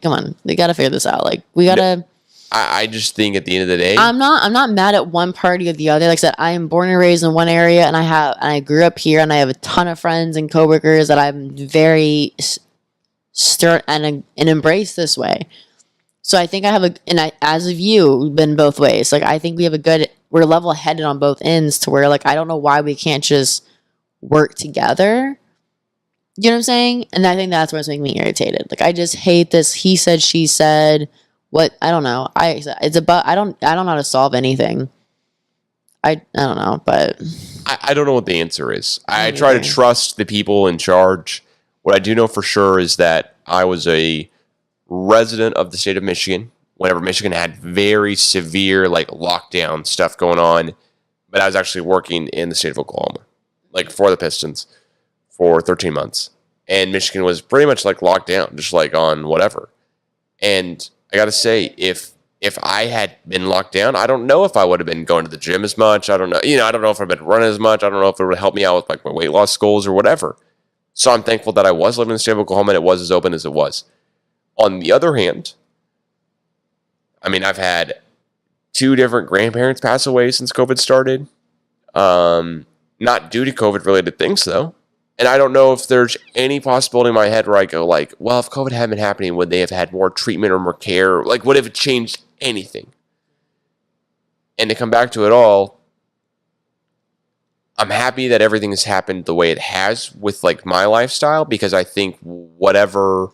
come on, they gotta figure this out. Like, we gotta. I just think at the end of the day, I'm not mad at one party or the other. Like I said, I am born and raised in one area, and I grew up here, and I have a ton of friends and coworkers that I'm very stern and embrace this way. So I think as of you, we've been both ways. Like, I think we're level headed on both ends to where like, I don't know why we can't just work together. You know what I'm saying? And I think that's what's making me irritated. Like, I just hate this he said, she said, what, I don't know. I don't know how to solve anything. I don't know, but I don't know what the answer is. I try to trust the people in charge. What I do know for sure is that I was a resident of the state of Michigan whenever Michigan had very severe like lockdown stuff going on, but I was actually working in the state of Oklahoma, like for the Pistons for 13 months. And Michigan was pretty much like locked down, just like on whatever. And I got to say, if I had been locked down, I don't know if I would have been going to the gym as much. I don't know. I don't know if I've been running as much. I don't know if it would help me out with like my weight loss goals or whatever. So I'm thankful that I was living in the state of Oklahoma and it was as open as it was. On the other hand, I mean, I've had 2 different grandparents pass away since COVID started. Not due to COVID-related things, though. And I don't know if there's any possibility in my head where I go like, well, if COVID hadn't been happening, would they have had more treatment or more care? Like, would it have changed anything? And to come back to it all, I'm happy that everything has happened the way it has with like my lifestyle, because I think whatever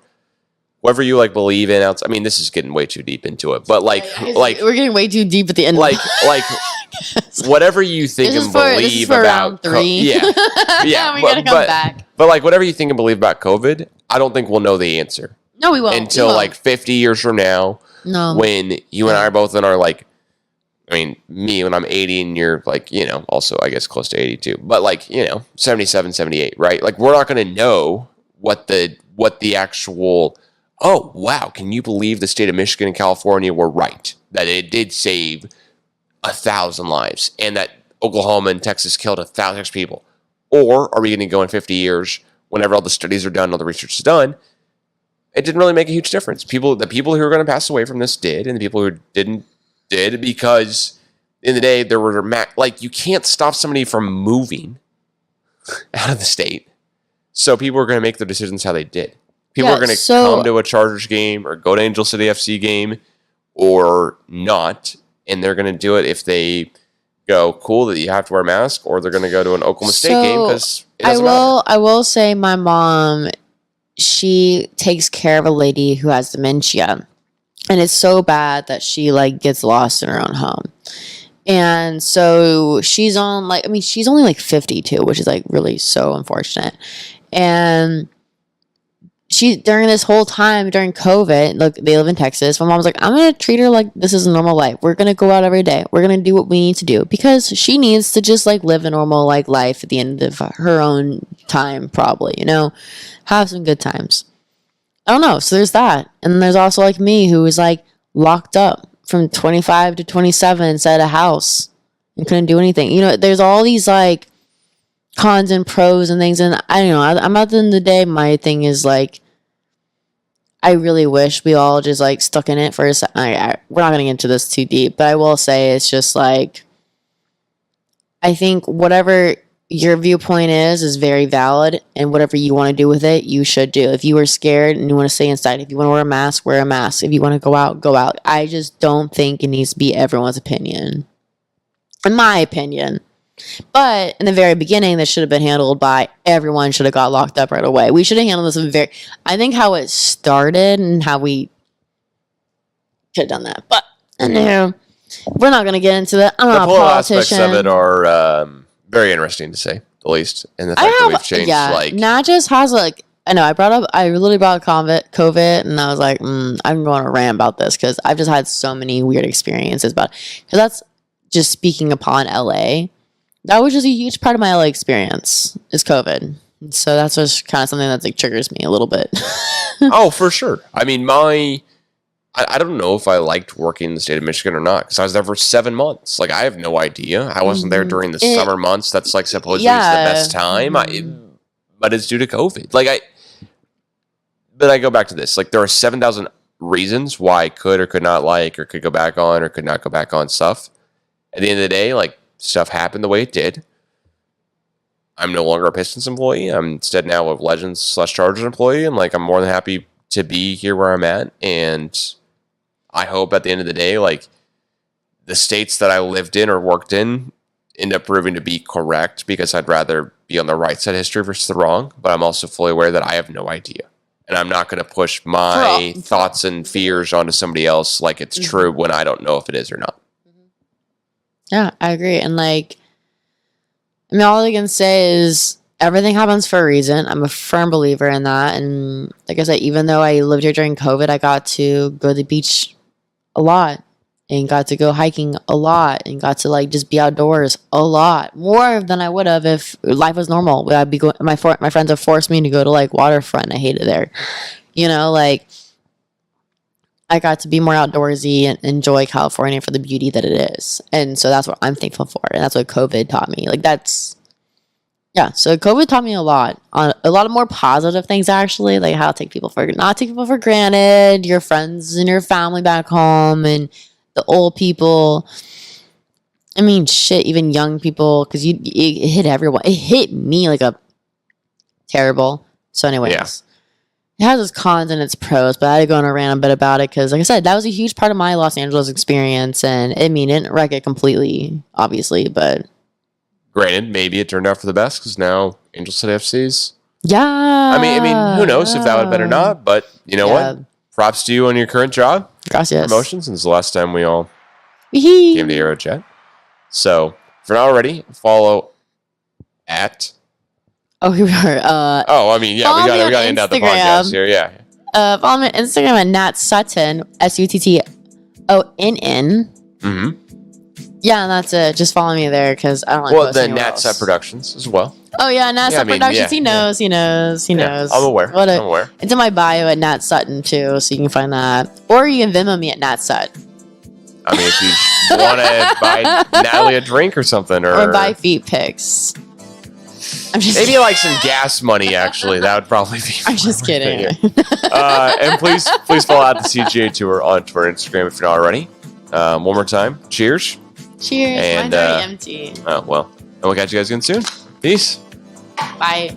you like believe in else. I mean, this is getting way too deep into it, but like we're getting way too deep at the end. Like whatever you think and believe about, round 3. Yeah, we gotta come back. But like whatever you think and believe about COVID, I don't think we'll know the answer. No, we won't until like 50 years from now, No. when you and I are both in our like, I mean, me when I'm 80 and you're like, you know, also I guess close to 82, but like, you know, 77, 78, right? Like we're not going to know what the actual, oh, wow, can you believe the state of Michigan and California were right? That it did save 1,000 lives and that Oklahoma and Texas killed 1,000 extra people. Or are we going to go in 50 years whenever all the studies are done, all the research is done? It didn't really make a huge difference. The people who are going to pass away from this did, and the people who didn't did, because in the day there were like you can't stop somebody from moving out of the state. So people are going to make their decisions how they did. People are going to come to a Chargers game or go to Angel City FC game or not, and they're going to do it if they go, cool, that you have to wear a mask, or they're going to go to an Oklahoma State game because it doesn't matter. I will say my mom, she takes care of a lady who has dementia, and it's so bad that she like gets lost in her own home. And so she's on like, I mean, she's only like 52, which is like really so unfortunate. And she, during this whole time, during COVID, look, they live in Texas. My mom was like, I'm going to treat her like this is a normal life. We're going to go out every day. We're going to do what we need to do because she needs to just like live a normal like life at the end of her own time, probably, you know, have some good times. I don't know. So there's that. And then there's also like me who was like locked up from 25 to 27 inside a house and couldn't do anything. You know, there's all these like cons and pros and things. And I don't know. I'm at the end of the day, my thing is like, I really wish we all just like stuck in it for a second. We're not going to get into this too deep, but I will say it's just like, I think whatever your viewpoint is very valid, and whatever you want to do with it, you should do. If you are scared and you want to stay inside, if you want to wear a mask, wear a mask. If you want to go out, go out. I just don't think it needs to be everyone's opinion. In my opinion. But in the very beginning, this should have been handled by everyone should have got locked up right away. We should have handled this I think how it started and how we could have done that. But no, we're not going to get into that. I'm not a politician. The political aspects of it are very interesting to say, at least. And the fact that we've changed, like... Not just has, like... I know, I literally brought up COVID, and I was like, I'm going to rant about this, because I've just had so many weird experiences about it. Because that's just speaking upon LA. That was just a huge part of my LA experience, is COVID. So that's just kind of something that like triggers me a little bit. Oh, for sure. I mean, I don't know if I liked working in the state of Michigan or not, because I was there for 7 months. Like, I have no idea. I wasn't there during the summer months. That's like supposedly the best time. But it's due to COVID. But I go back to this. Like, there are 7,000 reasons why I could or could not like, or could go back on, or could not go back on stuff. At the end of the day, like, stuff happened the way it did. I'm no longer a Pistons employee. I'm instead now a Legends/Chargers employee, and like I'm more than happy to be here where I'm at. And I hope at the end of the day, like the states that I lived in or worked in end up proving to be correct, because I'd rather be on the right side of history versus the wrong. But I'm also fully aware that I have no idea, and I'm not going to push my thoughts and fears onto somebody else like it's true when I don't know if it is or not. Yeah, I agree. And like, I mean, all I can say is everything happens for a reason. I'm a firm believer in that. And like I said, even though I lived here during COVID, I got to go to the beach a lot and got to go hiking a lot and got to like just be outdoors a lot more than I would have if life was normal. I'd be going, my friends have forced me to go to like waterfront. I hate it there. You know, like I got to be more outdoorsy and enjoy California for the beauty that it is. And so that's what I'm thankful for. And that's what COVID taught me. Like so COVID taught me a lot on a lot of more positive things, actually, like how to not take people for granted, your friends and your family back home and the old people. I mean, shit, even young people, because it hit everyone. It hit me like a terrible. So anyways. Yeah. It has its cons and its pros, but I had to go on a rant a bit about it because, like I said, that was a huge part of my Los Angeles experience, and I mean, it didn't wreck it completely, obviously, but... Granted, maybe it turned out for the best, because now Angel City FC's... Yeah! I mean, who knows if that would have been or not, but you know what? Props to you on your current job. Gracias. Promotion, since the last time we all came to Aerojet. So, if you're not already, follow at... Oh, here we are. I mean, yeah, we got to end out the podcast here, yeah. Follow me on Instagram at Nat Sutton, SUTTONN. Mm-hmm. Yeah, and that's it. Just follow me there because I don't like Well, posting then anywhere Nat else. Sut Productions as well. Oh yeah, Nat Sut Productions. He knows. He knows. I'm aware. I'm aware. It's in my bio at Nat Sutton too, so you can find that. Or you can Venmo me at Nat Sut. I mean, if you want to buy Natalie a drink or something, Or buy feet pics. I'm just maybe like some gas money. Actually, that would probably be. I'm just kidding. And please follow out the CGA Tour on Twitter, Instagram if you're not already. One more time, cheers. Cheers. And, Mine's already empty. Oh well, and we'll catch you guys again soon. Peace. Bye.